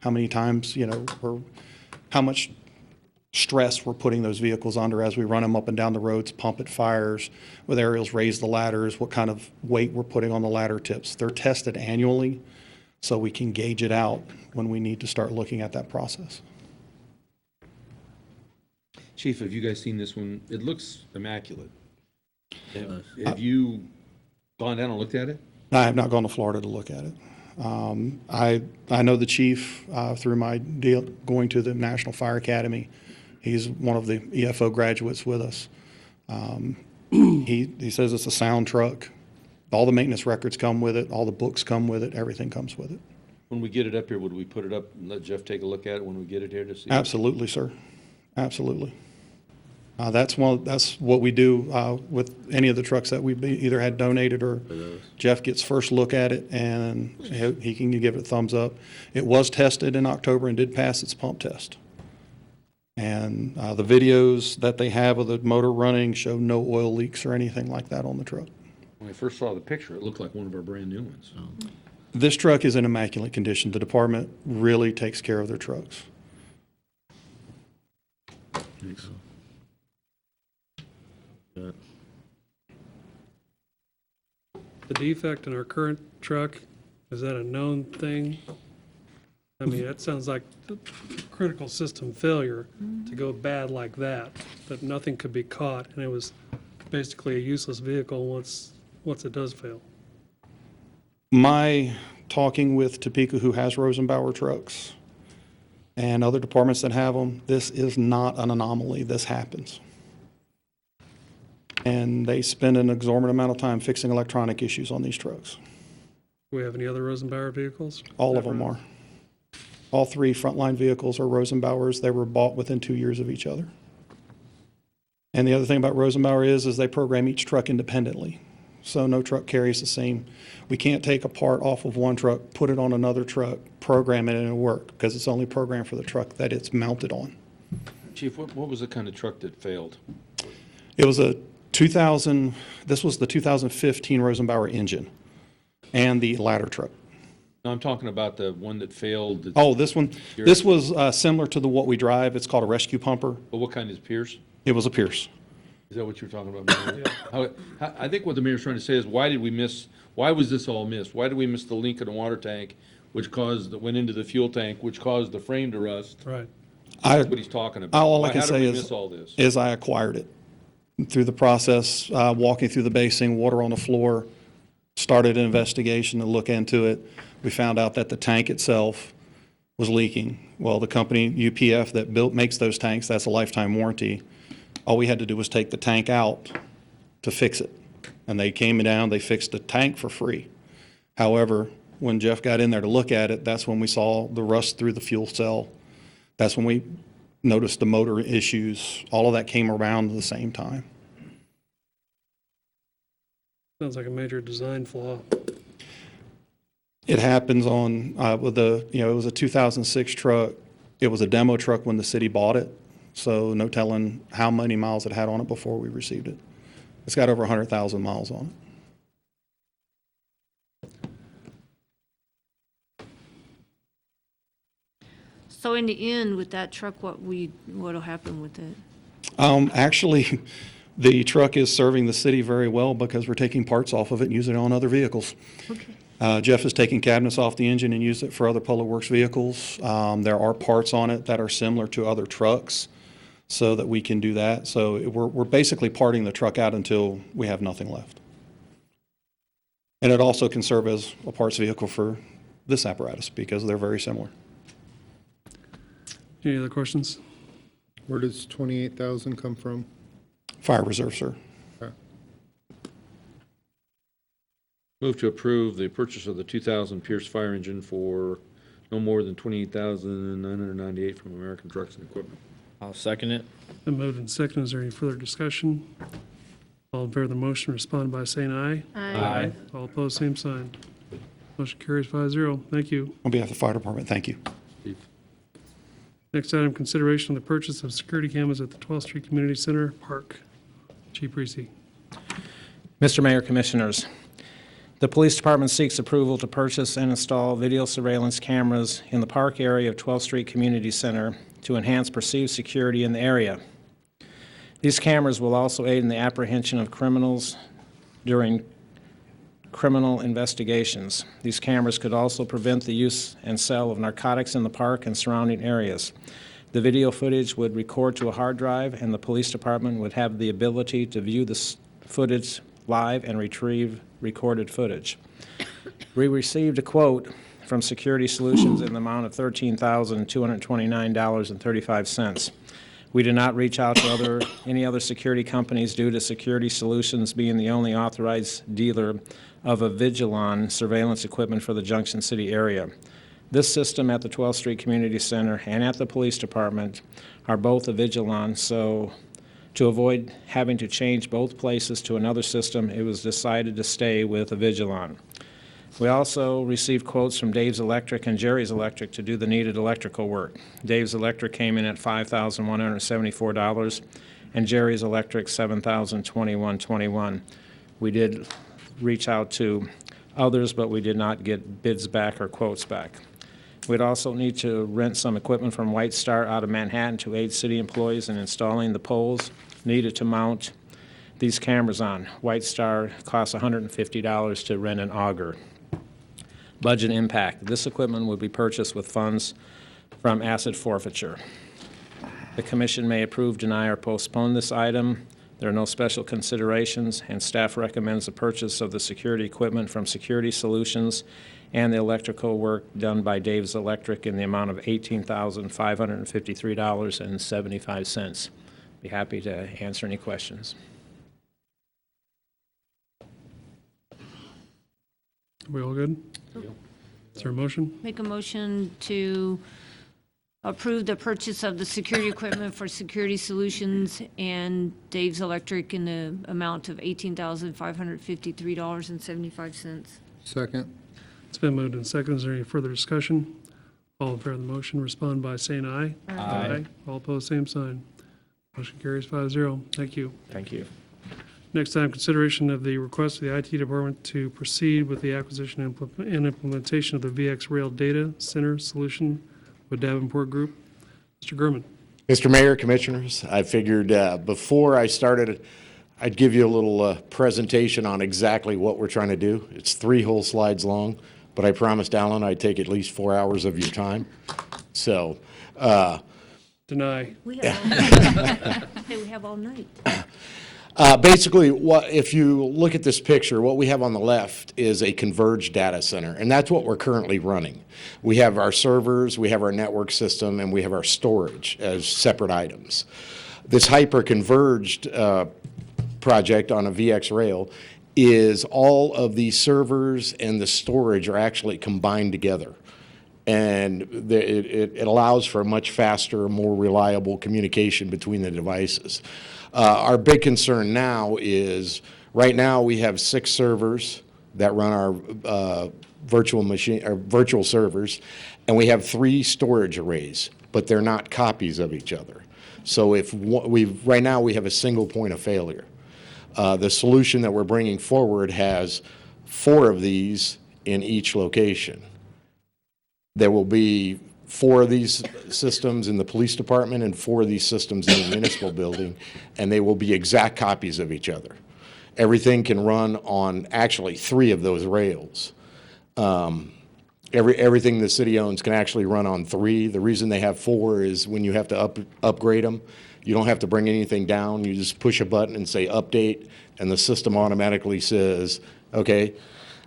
How many times, or how much stress we're putting those vehicles under as we run them up and down the roads, pump at fires, with aerials, raise the ladders, what kind of weight we're putting on the ladder tips. They're tested annually, so we can gauge it out when we need to start looking at that process. Chief, have you guys seen this one? It looks immaculate. Have you gone down and looked at it? I have not gone to Florida to look at it. I know the chief through my deal going to the National Fire Academy. He's one of the EFO graduates with us. He says it's a sound truck. All the maintenance records come with it. All the books come with it. Everything comes with it. When we get it up here, would we put it up and let Jeff take a look at it when we get it here to see? Absolutely, sir. Absolutely. That's what we do with any of the trucks that we've either had donated or Jeff gets first look at it and he can give it a thumbs up. It was tested in October and did pass its pump test. And the videos that they have of the motor running show no oil leaks or anything like that on the truck. When I first saw the picture, it looked like one of our brand new ones. This truck is in immaculate condition. The department really takes care of their trucks. Thanks. The defect in our current truck, is that a known thing? I mean, that sounds like critical system failure to go bad like that nothing could be caught, and it was basically a useless vehicle once it does fail. My talking with Topeka, who has Rosenbauer trucks, and other departments that have them, this is not an anomaly. This happens. And they spend an exorbitant amount of time fixing electronic issues on these trucks. Do we have any other Rosenbauer vehicles? All of them are. All three frontline vehicles are Rosenbauers. They were bought within 2 years of each other. And the other thing about Rosenbauer is they program each truck independently. So no truck carries the same. We can't take a part off of one truck, put it on another truck, program it, and it'll work, because it's only programmed for the truck that it's mounted on. Chief, what was the kind of truck that failed? It was this was the 2015 Rosenbauer engine and the ladder truck. No, I'm talking about the one that failed. Oh, this one, this was similar to what we drive. It's called a rescue pumper. But what kind is Pierce? It was a Pierce. Is that what you're talking about, Mayor? I think what the mayor's trying to say is, why was this all missed? Why did we miss the link in the water tank, went into the fuel tank, which caused the frame to rust? Right. That's what he's talking about. All I can How did say we miss all this? is I acquired it through the process, walking through the basing, water on the floor, started an investigation to look into it. We found out that the tank itself was leaking. Well, the company UPF that makes those tanks, that's a lifetime warranty. All we had to do was take the tank out to fix it. And they came down, they fixed the tank for free. However, when Jeff got in there to look at it, that's when we saw the rust through the fuel cell. That's when we noticed the motor issues. All of that came around at the same time. Sounds like a major design flaw. It happens on, it was a 2006 truck. It was a demo truck when the city bought it, so no telling how many miles it had on it before we received it. It's got over 100,000 miles on it. So in the end, with that truck, what'll happen with it? Actually, the truck is serving the city very well because we're taking parts off of it and using it on other vehicles. Okay. Jeff is taking cabinets off the engine and used it for other Public Works vehicles. There are parts on it that are similar to other trucks so that we can do that. So we're basically parting the truck out until we have nothing left. And it also can serve as a parts vehicle for this apparatus because they're very similar. Any other questions? Where does 28,000 come from? Fire reserve, sir. Move to approve the purchase of the 2000 Pierce fire engine for no more than $28,998 from American Trucks and Equipment. I'll second it. Been moved and seconded. Is there any further discussion? All in favor of the motion, respond by saying aye. Aye. All opposed, same sign. Motion carries 5-0. Thank you. On behalf of the fire department, thank you. Chief. Next item, consideration of the purchase of security cameras at the 12th Street Community Center Park. Chief Reese. Mr. Mayor, Commissioners, the Police Department seeks approval to purchase and install video surveillance cameras in the park area of 12th Street Community Center to enhance perceived security in the area. These cameras will also aid in the apprehension of criminals during criminal investigations. These cameras could also prevent the use and sale of narcotics in the park and surrounding areas. The video footage would record to a hard drive, and the police department would have the ability to view the footage live and retrieve recorded footage. We received a quote from Security Solutions in the amount of $13,229.35. We did not reach out to any other security companies due to Security Solutions being the only authorized dealer of a Vigilon surveillance equipment for the Junction City area. This system at the 12th Street Community Center and at the Police Department are both a Vigilon, so to avoid having to change both places to another system, it was decided to stay with a Vigilon. We also received quotes from Dave's Electric and Jerry's Electric to do the needed electrical work. Dave's Electric came in at $5,174, and Jerry's Electric $7,021.21. We did reach out to others, but we did not get bids back or quotes back. We'd also need to rent some equipment from White Star out of Manhattan to aid city employees in installing the poles needed to mount these cameras on. White Star costs $150 to rent an auger. Budget impact. This equipment would be purchased with funds from asset forfeiture. The Commission may approve, deny, or postpone this item. There are no special considerations, and staff recommends the purchase of the security equipment from Security Solutions and the electrical work done by Dave's Electric in the amount of $18,553.75. Be happy to answer any questions. Are we all good? Is there a motion? Make a motion to approve the purchase of the security equipment for Security Solutions and Dave's Electric in the amount of $18,553.75. Second. It's been moved and seconded. Is there any further discussion? All in favor of the motion, respond by saying aye. Aye. All opposed, same sign. Motion carries 5-0. Thank you. Thank you. Next item, consideration of the request of the IT department to proceed with the acquisition and implementation of the VX Rail Data Center solution with Davenport Group. Mr. Gurman. Mr. Mayor, Commissioners, I figured before I started, I'd give you a little presentation on exactly what we're trying to do. It's 3 whole slides long, but I promised Alan I'd take at least 4 hours of your time. So, Deny. We have all night. basically, if you look at this picture, what we have on the left is a converged data center, and that's what we're currently running. We have our servers, we have our network system, and we have our storage as separate items. This hyper-converged project on a VX Rail is all of the servers and the storage are actually combined together. And it allows for a much faster, more reliable communication between the devices. Our big concern now is, right now we have 6 servers that run our virtual servers, and we have 3 storage arrays, but they're not copies of each other. So right now we have a single point of failure. The solution that we're bringing forward has 4 of these in each location. There will be 4 of these systems in the police department and 4 of these systems in the municipal building, and they will be exact copies of each other. Everything can run on actually 3 of those rails. Everything the city owns can actually run on 3. The reason they have 4 is when you have to upgrade them, you don't have to bring anything down. You just push a button and say update, and the system automatically says, okay,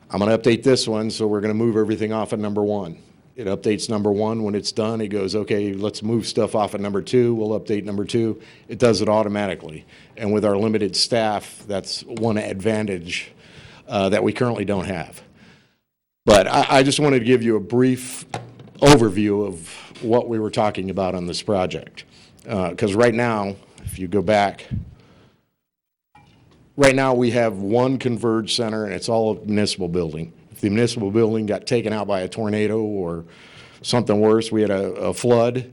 I'm going to update this one, so we're going to move everything off of number 1. It updates number 1. When it's done, it goes, okay, let's move stuff off of number 2. We'll update number 2. It does it automatically. And with our limited staff, that's one advantage that we currently don't have. But I just wanted to give you a brief overview of what we were talking about on this project. Because right now, if you go back, right now we have 1 converged center, and it's all a municipal building. If the municipal building got taken out by a tornado or something worse, we had a flood,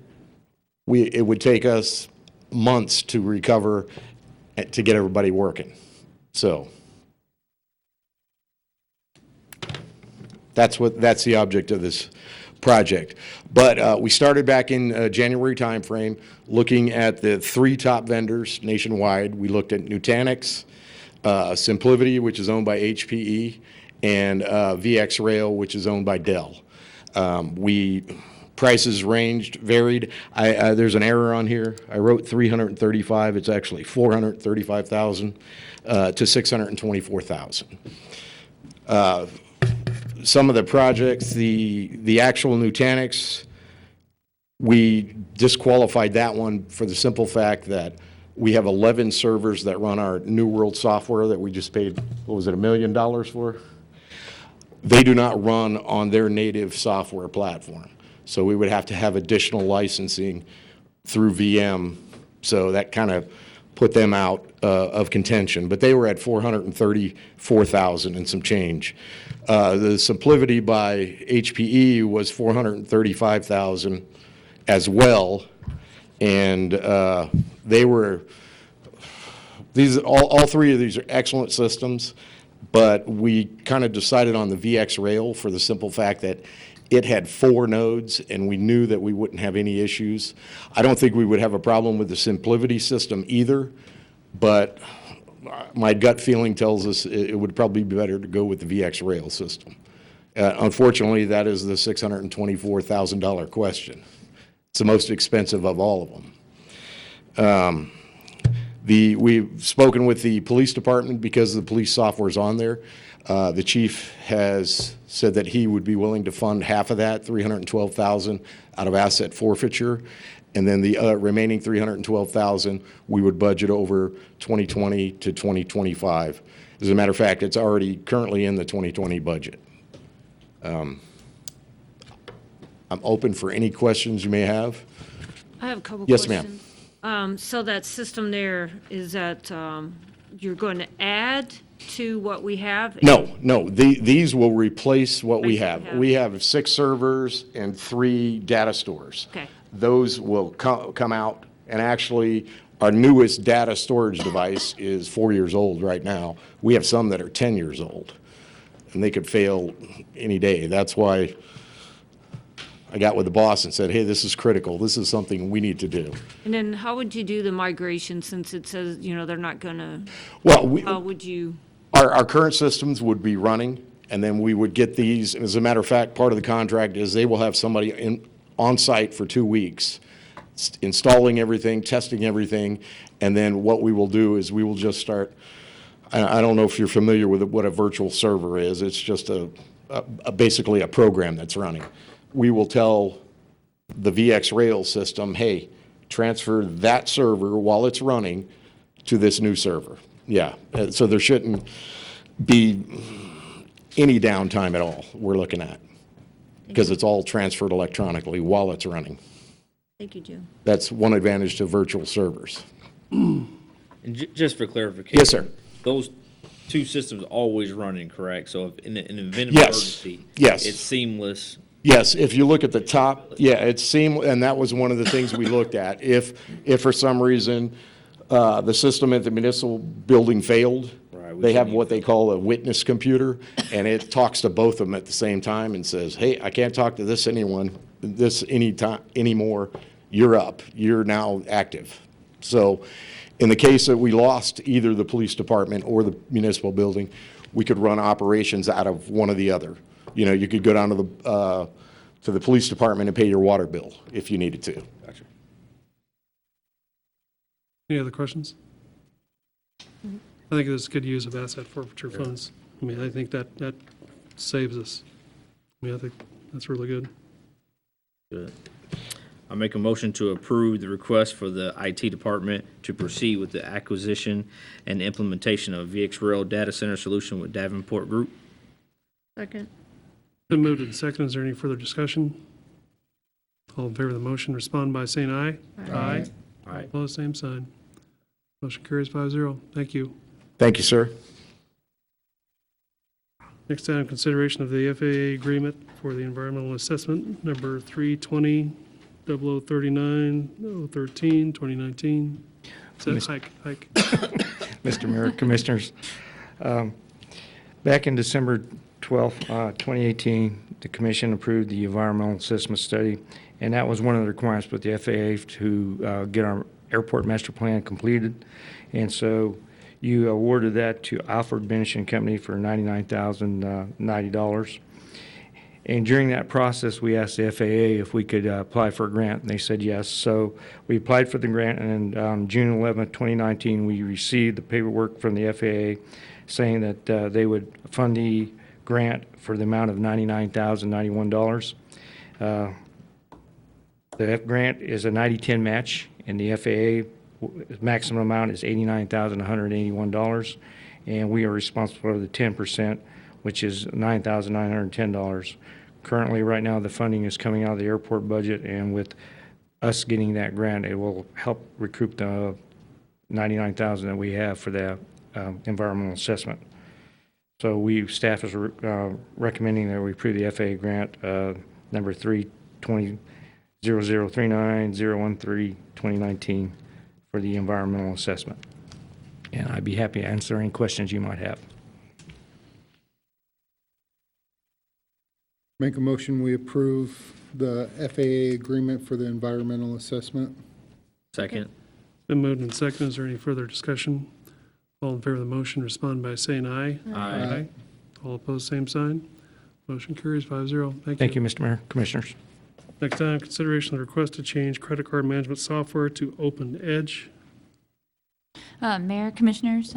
it would take us months to recover to get everybody working. So that's the object of this project. But we started back in January timeframe looking at the 3 top vendors nationwide. We looked at Nutanix, Simplivity, which is owned by HPE, and VX Rail, which is owned by Dell. Prices varied. There's an error on here. I wrote 335. It's actually 435,000 to 624,000. Some of the projects, the actual Nutanix, we disqualified that one for the simple fact that we have 11 servers that run our New World software that we just paid, what was it, $1 million for? They do not run on their native software platform. So we would have to have additional licensing through VM. So that kind of put them out of contention. But they were at 434,000 and some change. The Simplivity by HPE was 435,000 as well. And all 3 of these are excellent systems, but we kind of decided on the VX Rail for the simple fact that it had 4 nodes, and we knew that we wouldn't have any issues. I don't think we would have a problem with the Simplivity system either, but my gut feeling tells us it would probably be better to go with the VX Rail system. Unfortunately, that is the $624,000 question. It's the most expensive of all of them. We've spoken with the police department because the police software is on there. The chief has said that he would be willing to fund half of that, $312,000 out of asset forfeiture, and then the remaining $312,000 we would budget over 2020 to 2025. As a matter of fact, it's already currently in the 2020 budget. I'm open for any questions you may have. I have a couple Yes, ma'am. questions. So that system there, is that you're going to add to what we have? No, these will replace what we Replace what have. we have. We have 6 servers and 3 data stores. Okay. Those will come out, and actually, our newest data storage device is 4 years old right now. We have some that are 10 years old, and they could fail any day. That's why I got with the boss and said, hey, this is critical. This is something we need to do. And then how would you do the migration since it says, they're not going to, Well, how would you? our current systems would be running, and then we would get these. And as a matter of fact, part of the contract is they will have somebody on site for 2 weeks, installing everything, testing everything, and then what we will do is we will just start. I don't know if you're familiar with what a virtual server is. It's just basically a program that's running. We will tell the VX Rail system, hey, transfer that server while it's running to this new server. Yeah, so there shouldn't be any downtime at all we're looking at, because it's all transferred electronically while it's running. Thank you, Jim. That's one advantage to virtual servers. And just for clarification. Yes, sir. Those 2 systems always running, correct? So if in an event of Yes. emergency, Yes. it's seamless. Yes, if you look at the top, yeah, it's seamless, and that was one of the things we looked at. If for some reason the system at the municipal building failed, Right, they have what they call a witness computer, and it talks to both of them at the same time and says, hey, I can't talk to this anytime anymore. You're up. You're now active. So in the case that we lost either the police department or the municipal building, we could run operations out of one or the other. You could go down to the police department and pay your water bill if you needed to. Gotcha. Any other questions? I think this is good use of asset forfeiture funds. I mean, I think that saves us. I mean, I think that's really good. Good. I make a motion to approve the request for the IT department to proceed with the acquisition and implementation of VX Rail data center solution with Davenport Group. Second. Been moved and seconded. Is there any further discussion? All in favor of the motion, respond by saying aye. Aye. Aye. Opposed, same sign. Motion carries 5-0. Thank you. Thank you, sir. Next item, consideration of the FAA agreement for the environmental assessment, number 320-0039-013, 2019. Is that hike? Mr. Mayor, Commissioners, back in December 12th, 2018, the Commission approved the environmental assessment study, and that was one of the requirements with the FAA to get our airport master plan completed. And so you awarded that to Alfred Benish and Company for $99,090. And during that process, we asked the FAA if we could apply for a grant, and they said yes. So we applied for the grant, and on June 11, 2019, we received the paperwork from the FAA saying that they would fund the grant for the amount of $99,091. The grant is a 90-10 match, and the FAA maximum amount is $89,181, and we are responsible for the 10%, which is $9,910. Currently, right now, the funding is coming out of the airport budget, and with us getting that grant, it will help recoup the $99,000 that we have for the environmental assessment. So staff is recommending that we approve the FAA grant number 320-0039-013-2019 for the environmental assessment. And I'd be happy to answer any questions you might have. Make a motion, we approve the FAA agreement for the environmental assessment. Second. Been moved and seconded. Is there any further discussion? All in favor of the motion, respond by saying aye. Aye. All opposed, same sign. Motion carries 5-0. Thank you, Mr. Mayor, Commissioners. Next item, consideration of the request to change credit card management software to Open Edge. Mayor, Commissioners,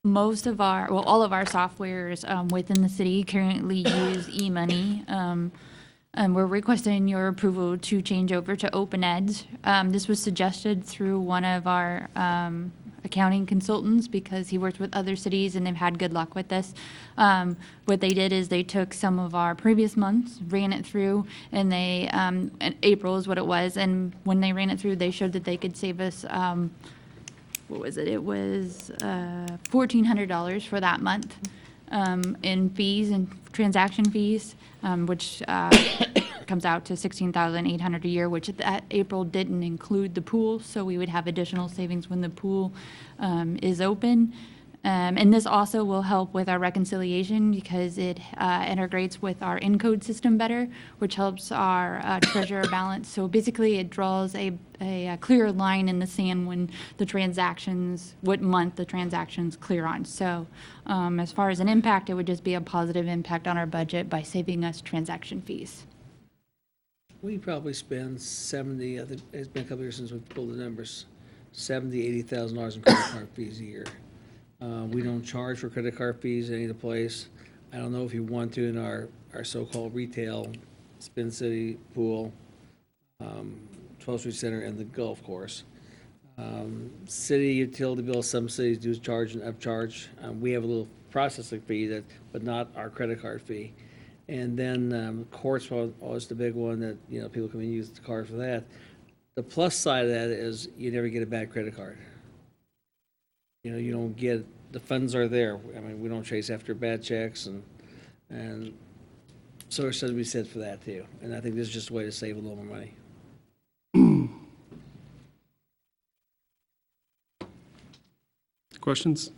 most of all of our softwares within the city currently use e-money. We're requesting your approval to change over to Open Edge. This was suggested through one of our accounting consultants because he works with other cities and they've had good luck with this. What they did is they took some of our previous months, ran it through, and they, and April is what it was, and when they ran it through, they showed that they could save us, what was it? It was $1,400 for that month in fees and transaction fees, which comes out to $16,800 a year, which that April didn't include the pool, so we would have additional savings when the pool is open. And this also will help with our reconciliation because it integrates with our encode system better, which helps our treasurer balance. So basically, it draws a clearer line in the sand when the transactions, what month the transactions clear on. So as far as an impact, it would just be a positive impact on our budget by saving us transaction fees. We probably spend 70, I think it's been a couple years since we pulled the numbers, $70,000, $80,000 in credit card fees a year. We don't charge for credit card fees any of the place. I don't know if you want to in our so-called retail, Spin City Pool, 12th Street Center, and the golf course. City utility bills, some cities do charge and upcharge. We have a little processing fee, but not our credit card fee. And then courts was the big one that, you know, people come and use the card for that. The plus side of that is you never get a bad credit card. You know, you don't get, the funds are there. I mean, we don't chase after bad checks, and so there's something to be said for that too. And I think this is just a way to save a little more money. Questions?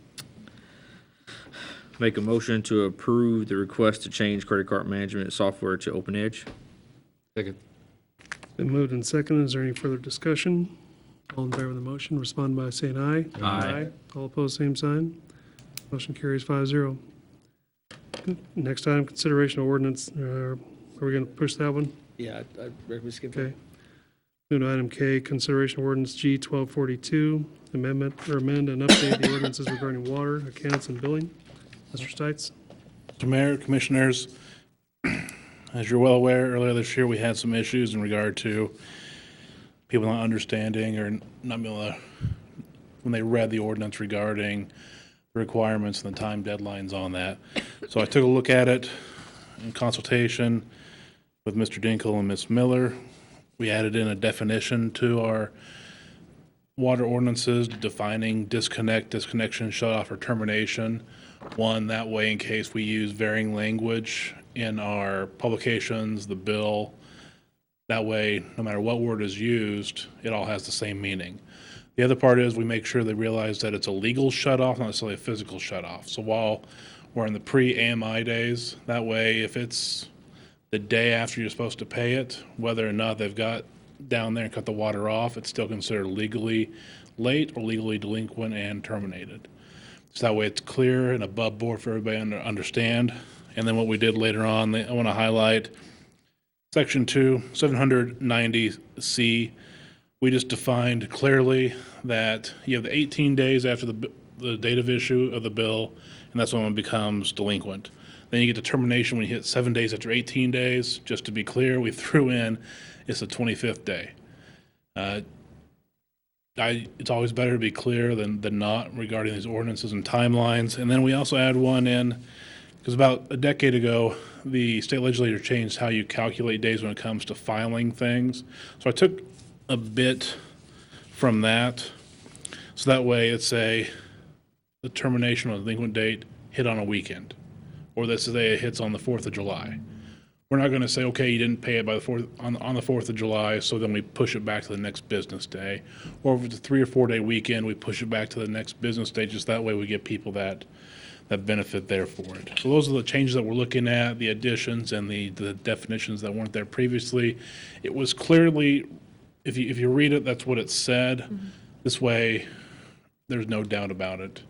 Make a motion to approve the request to change credit card management software to OpenEdge. Second. Been moved and seconded. Is there any further discussion? All in favor of the motion, respond by saying aye. Aye. All opposed, same sign. Motion carries 5-0. Next item, consideration of ordinance. Are we going to push that one? Yeah, I recommend skip Okay. that. Move to item K, consideration of ordinance G 1242, amend and update the ordinances regarding water, accounts, and billing. Mr. Stites? Mr. Mayor, Commissioners, as you're well aware, earlier this year, we had some issues in regard to people not understanding or not being able to, when they read the ordinance regarding the requirements and the time deadlines on that. So I took a look at it in consultation with Mr. Dinkle and Ms. Miller. We added in a definition to our water ordinances defining disconnect, disconnection, shut off, or termination. One, that way in case we use varying language in our publications, the bill, that way, no matter what word is used, it all has the same meaning. The other part is we make sure they realize that it's a legal shut-off, not necessarily a physical shut-off. So while we're in the pre-AMI days, that way if it's the day after you're supposed to pay it, whether or not they've got down there and cut the water off, it's still considered legally late or legally delinquent and terminated. So that way it's clear and above board for everybody to understand. And then what we did later on, I want to highlight Section 2, 790C. We just defined clearly that you have the 18 days after the date of issue of the bill, and that's when it becomes delinquent. Then you get to termination when you hit 7 days after 18 days. Just to be clear, we threw in it's the 25th day. It's always better to be clear than not regarding these ordinances and timelines. And then we also add one in, because about a decade ago, the state legislature changed how you calculate days when it comes to filing things. So I took a bit from that. So that way it's the termination of the delinquent date hit on a weekend, or let's say it hits on the 4th of July. We're not going to say, okay, you didn't pay it by the 4th, on the 4th of July, so then we push it back to the next business day. Or if it's a 3 or 4 day weekend, we push it back to the next business day, just that way we get people that benefit there for it. So those are the changes that we're looking at, the additions and the definitions that weren't there previously. It was clearly, if you read it, that's what it said. Mm-hmm. This way, there's no doubt about it.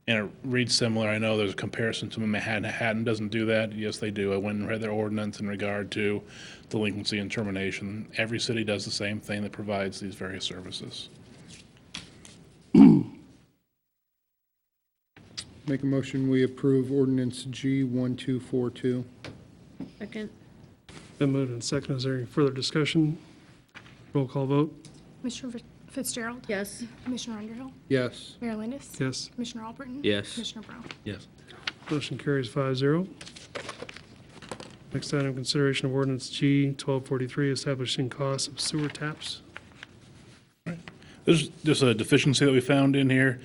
And it reads similar. I know there's a comparison to Manhattan. Manhattan doesn't do that. Yes, they do. I went and read their ordinance in regard to delinquency and termination. Every city does the same thing that provides these various services. Make a motion, we approve ordinance G 1242. Second. Been moved and seconded. Is there any further discussion? Roll call vote. Commissioner Fitzgerald. Yes. Commissioner Underhill. Yes. Mayor Landis. Yes. Commissioner Albritton. Yes. Commissioner Brown. Yes. Motion carries 5-0. Next item, consideration of ordinance G 1243, establishing costs of sewer taps. This is just a deficiency that we found in here.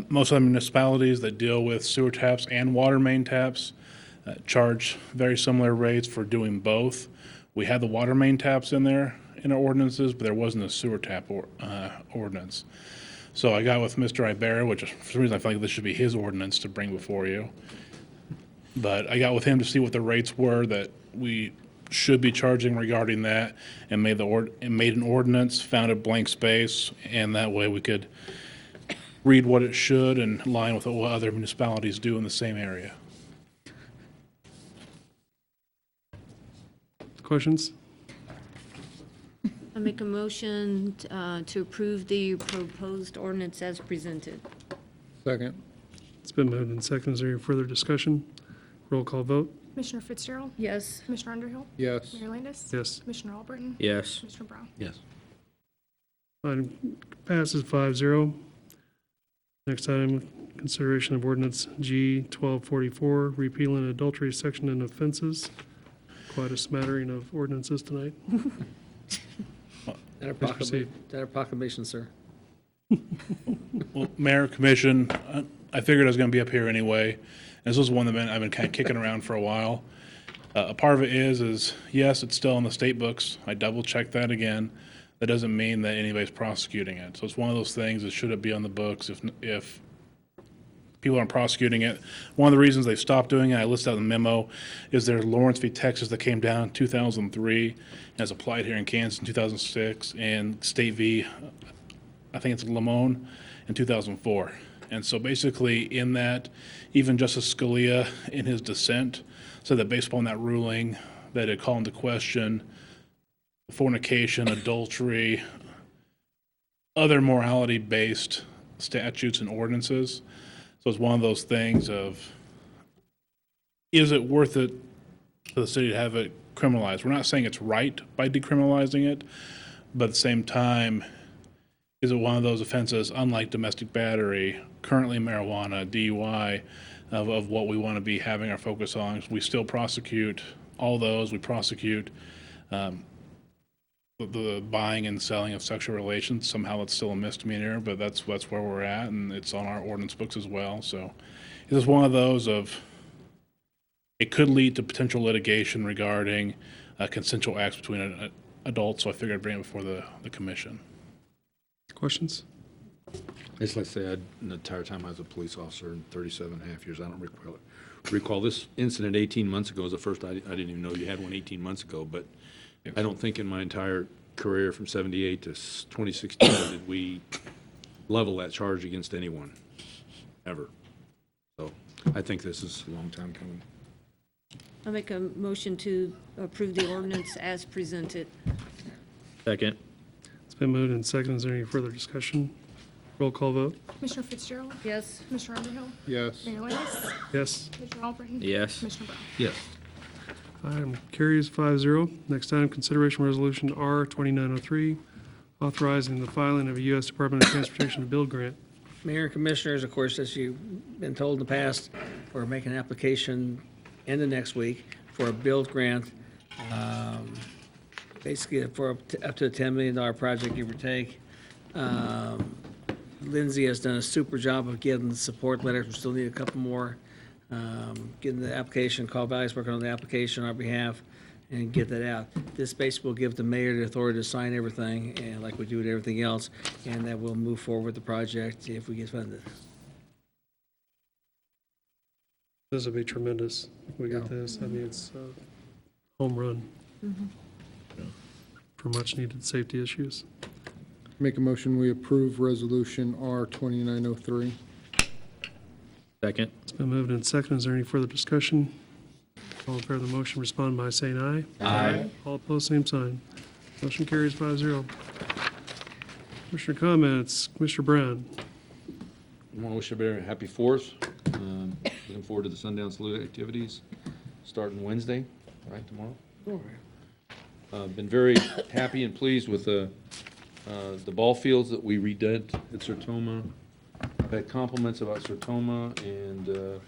Most of the municipalities that deal with sewer taps and water main taps charge very similar rates for doing both. We had the water main taps in there in our ordinances, but there wasn't a sewer tap ordinance. So I got with Mr. Ibarra, which for some reason I feel like this should be his ordinance to bring before you. But I got with him to see what the rates were that we should be charging regarding that, and made an ordinance, found a blank space, and that way we could read what it should and line with what other municipalities do in the same area. Questions? I make a motion to approve the proposed ordinance as presented. Second. It's been moved and seconded. Is there any further discussion? Roll call vote. Commissioner Fitzgerald. Yes. Commissioner Underhill. Yes. Mayor Landis. Yes. Commissioner Albritton. Yes. Commissioner Brown. Yes. Item passes 5-0. Next item, consideration of ordinance G 1244, repealing adultery section and offenses. Quite a smattering of ordinances tonight. Please proceed. That a proclamation, sir? Well, Mayor, Commission, I figured I was going to be up here anyway. This was one that I've been kind of kicking around for a while. A part of it is yes, it's still in the state books. I double checked that again. That doesn't mean that anybody's prosecuting it. So it's one of those things that should it be on the books if people aren't prosecuting it. One of the reasons they stopped doing it, I listed out in the memo, is there's Lawrence v. Texas that came down in 2003 and has applied here in Kansas in 2006, and State v. I think it's Lamone in 2004. And so basically in that, even Justice Scalia in his dissent said that based upon that ruling, that it called into question fornication, adultery, other morality-based statutes and ordinances. So it's one of those things of, is it worth it for the city to have it criminalized? We're not saying it's right by decriminalizing it, but at the same time, is it one of those offenses, unlike domestic battery, currently marijuana, DUI, of what we want to be having our focus on? We still prosecute all those. We prosecute the buying and selling of sexual relations. Somehow it's still a misdemeanor, but that's where we're at, and it's on our ordinance books as well. So it is one of those of, it could lead to potential litigation regarding consensual acts between adults, so I figured I'd bring it before the commission. Questions? It's like I say, the entire time I was a police officer in 37 and a half years, I don't recall this incident 18 months ago. Was the first I didn't even know you had one 18 months ago, but I don't think in my entire career from 78 to 2016 did we level that charge against anyone, ever. So I think this is a long time coming. I make a motion to approve the ordinance as presented. Second. It's been moved and seconded. Is there any further discussion? Roll call vote. Commissioner Fitzgerald. Yes. Commissioner Underhill. Yes. Mayor Landis. Yes. Commissioner Albritton. Yes. Commissioner Brown. Yes. Item carries 5-0. Next item, consideration resolution R 2903, authorizing the filing of a U.S. Department of Transportation to build grant. Mayor and Commissioners, of course, as you've been told in the past, we're making an application in the next week for a build grant, basically for up to a $10 million project, give or take. Lindsay has done a super job of getting the support letters. We still need a couple more. Getting the application, Call Valley's working on the application on our behalf, and get that out. This basically will give the mayor the authority to sign everything, and like we do with everything else, and that will move forward with the project if we get funded. This would be tremendous if we get this. I mean, it's a home run for much-needed safety issues. Make a motion, we approve resolution R 2903. Second. It's been moved and seconded. Is there any further discussion? All in favor of the motion, respond by saying aye. Aye. All opposed, same sign. Motion carries 5-0. Commissioner comments, Commissioner Brown. I want to wish everybody a happy 4th. Looking forward to the Sundown Salute activities starting Wednesday, right, tomorrow? Been very happy and pleased with the The ball fields that we redid at Sertoma, I've had compliments about Sertoma and the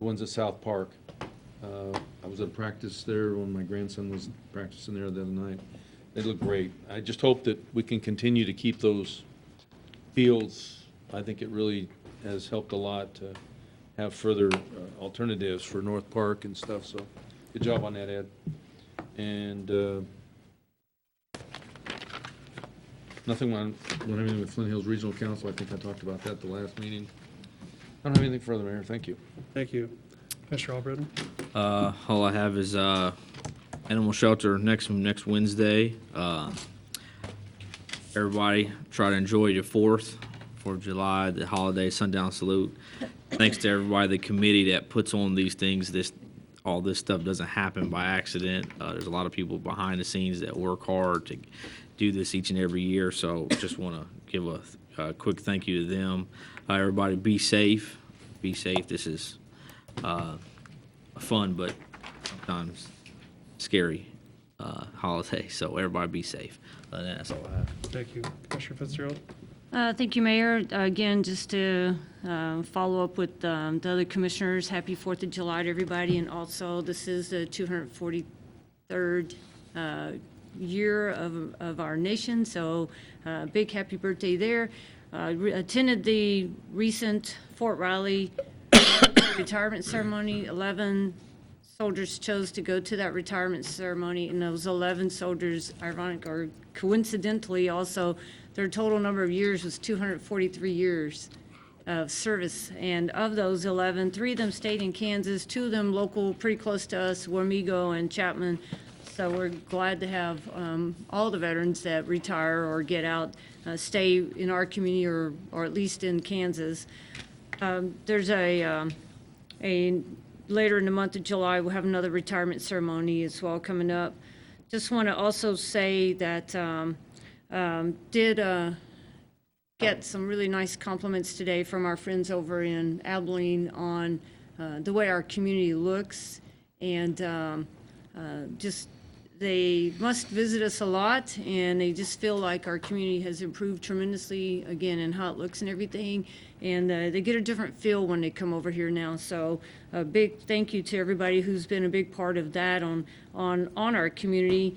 ones at South Park. I was at practice there when my grandson was practicing there the other night. They look great. I just hope that we can continue to keep those fields. I think it really has helped a lot to have further alternatives for North Park and stuff, so good job on that, Ed. And nothing on, don't have anything with Flint Hills Regional Council. I think I talked about that the last meeting. I don't have anything further, Mayor. Thank you. Thank you. Mr. Albritton? All I have is animal shelter next Wednesday. Everybody try to enjoy your 4th of July, the holiday sundown salute. Thanks to everybody, the committee that puts on these things. All this stuff doesn't happen by accident. There's a lot of people behind the scenes that work hard to do this each and every year. So just want to give a quick thank you to them. Everybody be safe. Be safe. This is fun, but sometimes scary holiday. So everybody be safe. That's all I have. Thank you. Commissioner Fitzgerald? Thank you, Mayor. Again, just to follow up with the other commissioners, happy 4th of July to everybody. And also, this is the 243rd year of our nation, so big happy birthday there. Attended the recent Fort Riley retirement ceremony. 11 soldiers chose to go to that retirement ceremony, and those 11 soldiers, ironic or coincidentally also, their total number of years was 243 years of service. And of those 11, 3 of them stayed in Kansas, 2 of them local, pretty close to us, Wamego and Chapman. So we're glad to have all the veterans that retire or get out stay in our community or at least in Kansas. There's a later in the month of July, we'll have another retirement ceremony as well coming up. Just want to also say that did get some really nice compliments today from our friends over in Abilene on the way our community looks, and just they must visit us a lot, and they just feel like our community has improved tremendously, again, in how it looks and everything, and they get a different feel when they come over here now. So a big thank you to everybody who's been a big part of that on our community.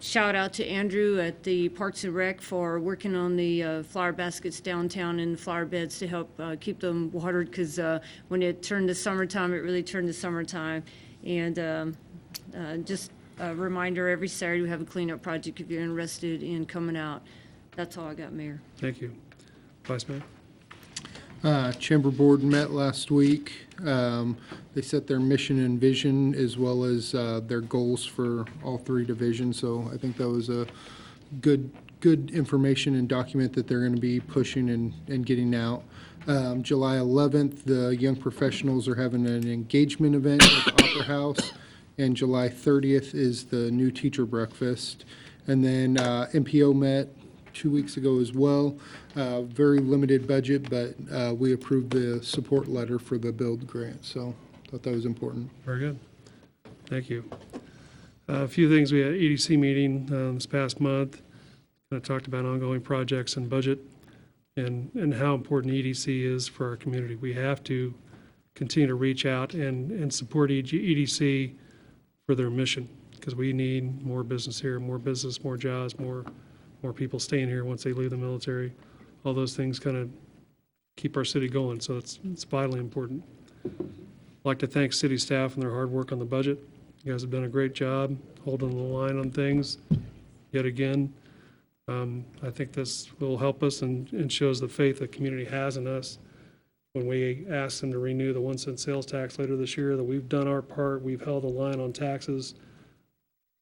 Shout out to Andrew at the Parks and Rec for working on the flower baskets downtown and the flower beds to help keep them watered, because when it turned to summertime, it really turned to summertime. And just a reminder, every Saturday we have a cleanup project if you're interested in coming out. That's all I got, Mayor. Thank you. Vice Mayor? Chamber Board met last week. They set their mission and vision as well as their goals for all 3 divisions. So I think that was a good information and document that they're going to be pushing and getting out. July 11th, the young professionals are having an engagement event at the Opera House. And July 30th is the new teacher breakfast. And then MPO met 2 weeks ago as well. Very limited budget, but we approved the support letter for the build grant, so thought that was important. Very good. Thank you. A few things. We had an EDC meeting this past month. Kind of talked about ongoing projects and budget and how important EDC is for our community. We have to continue to reach out and support EDC for their mission, because we need more business here, more business, more jobs, more people staying here once they leave the military. All those things kind of keep our city going, so it's vitally important. I'd like to thank city staff and their hard work on the budget. You guys have done a great job holding the line on things yet again. I think this will help us and shows the faith the community has in us. When we asked them to renew the 1-cent sales tax later this year, that we've done our part. We've held the line on taxes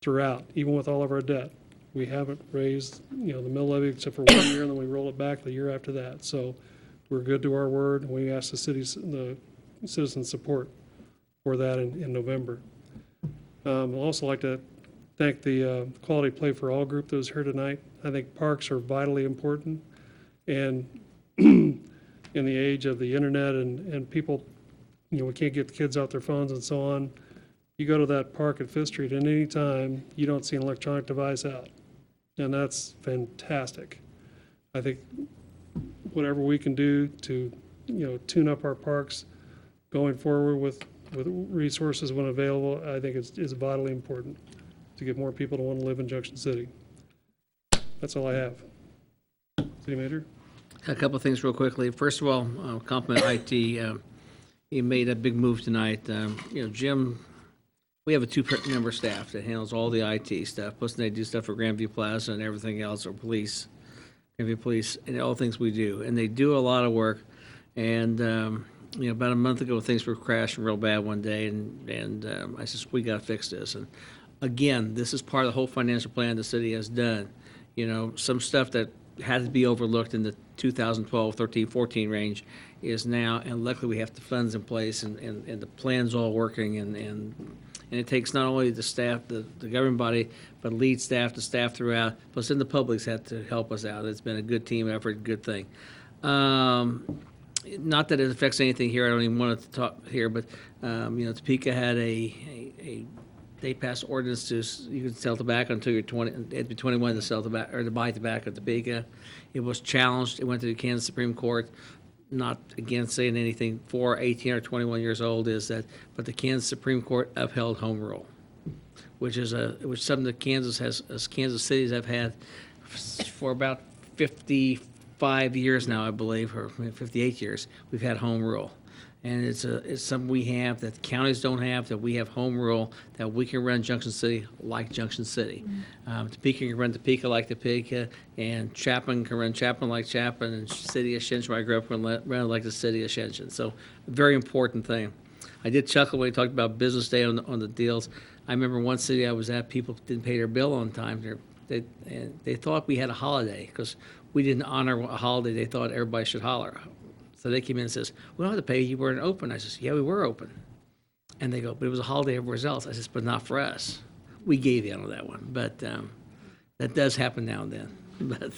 throughout, even with all of our debt. We haven't raised, the mill levy except for 1 year, and then we roll it back the year after that. So we're good to our word, and we asked the citizen support for that in November. I'd also like to thank the Quality Play for All group that was here tonight. I think parks are vitally important, and in the age of the internet and people, we can't get the kids out their phones and so on. You go to that park at Fifth Street, and any time you don't see an electronic device out, and that's fantastic. I think whatever we can do to, tune up our parks going forward with resources when available, I think is vitally important to get more people to want to live in Junction City. That's all I have. City Manager? A couple of things real quickly. First of all, compliment IT. You made a big move tonight. Jim, we have a two-member staff that handles all the IT stuff. Plus, they do stuff for Grandview Plaza and everything else, or police, Grandview Police, and all things we do. And they do a lot of work. And about a month ago, things were crashing real bad one day, and I said, we got to fix this. And again, this is part of the whole financial plan the city has done. Some stuff that had to be overlooked in the 2012, 13, 14 range is now, and luckily we have the funds in place and the plan's all working, and it takes not only the staff, the governing body, but lead staff, the staff throughout, plus then the public's had to help us out. It's been a good team effort, good thing. Not that it affects anything here, I don't even want to talk here, but, Topeka had a they passed ordinance to, you can sell tobacco until you're 20, it'd be 21 to sell tobacco, or to buy tobacco at Topeka. It was challenged, it went to the Kansas Supreme Court, not again saying anything for 18 or 21 years old is that, but the Kansas Supreme Court upheld home rule, which is something that Kansas cities have had for about 55 years now, I believe, or 58 years, we've had home rule. And it's something we have that the counties don't have, that we have home rule, that we can run Junction City like Junction City. Topeka can run Topeka like Topeka, and Chapman can run Chapman like Chapman, and City of Ascension, where I grew up, can run like the City of Ascension. So a very important thing. I did chuckle when we talked about business day on the deals. I remember one city I was at, people didn't pay their bill on time. They thought we had a holiday because we didn't honor a holiday. They thought everybody should holler. So they came in and says, we don't have to pay, you weren't open. I says, yeah, we were open. And they go, but it was a holiday everywhere else. I says, but not for us. We gave you on that one. But that does happen now and then, but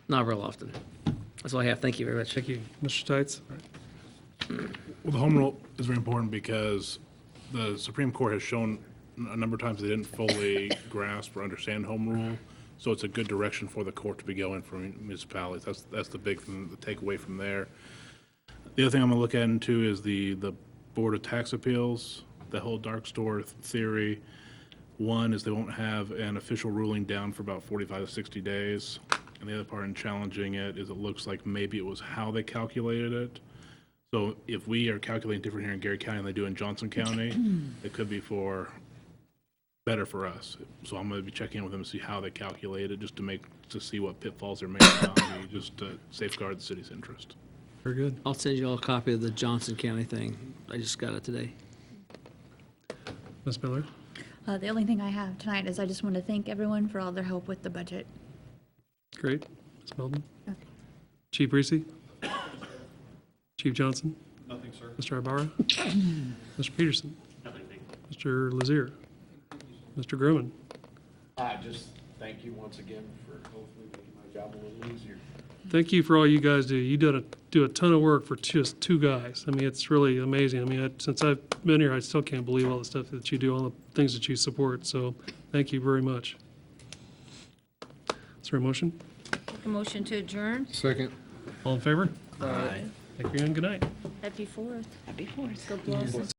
not real often. That's all I have. Thank you very much. Thank you. Mr. Tights? Well, the home rule is very important because the Supreme Court has shown a number of times they didn't fully grasp or understand home rule. So it's a good direction for the court to be going for municipalities. That's the big thing, the takeaway from there. The other thing I'm going to look at into is the Board of Tax Appeals, the whole dark store theory. One is they won't have an official ruling down for about 45 to 60 days. And the other part in challenging it is it looks like maybe it was how they calculated it. So if we are calculating different here in Gary County than they do in Johnson County, it could be better for us. So I'm going to be checking in with them to see how they calculate it, just to see what pitfalls they're making on me, just to safeguard the city's interest. Very good. I'll send you all a copy of the Johnson County thing. I just got it today. Ms. Miller? The only thing I have tonight is I just want to thank everyone for all their help with the budget. Great. Ms. Melton? Okay. Chief Reese? Chief Johnson? Nothing, sir. Mr. Ibarra? Mr. Peterson? Nothing. Mr. Lazier? Mr. Grumman? I just thank you once again for hopefully making my job a little easier. Thank you for all you guys do. You do a ton of work for just two guys. I mean, it's really amazing. I mean, since I've been here, I still can't believe all the stuff that you do, all the things that you support. So thank you very much. Is there a motion? Make a motion to adjourn. Second. All in favor? Aye. Thank you and good night. Happy 4th. Happy 4th. God bless us.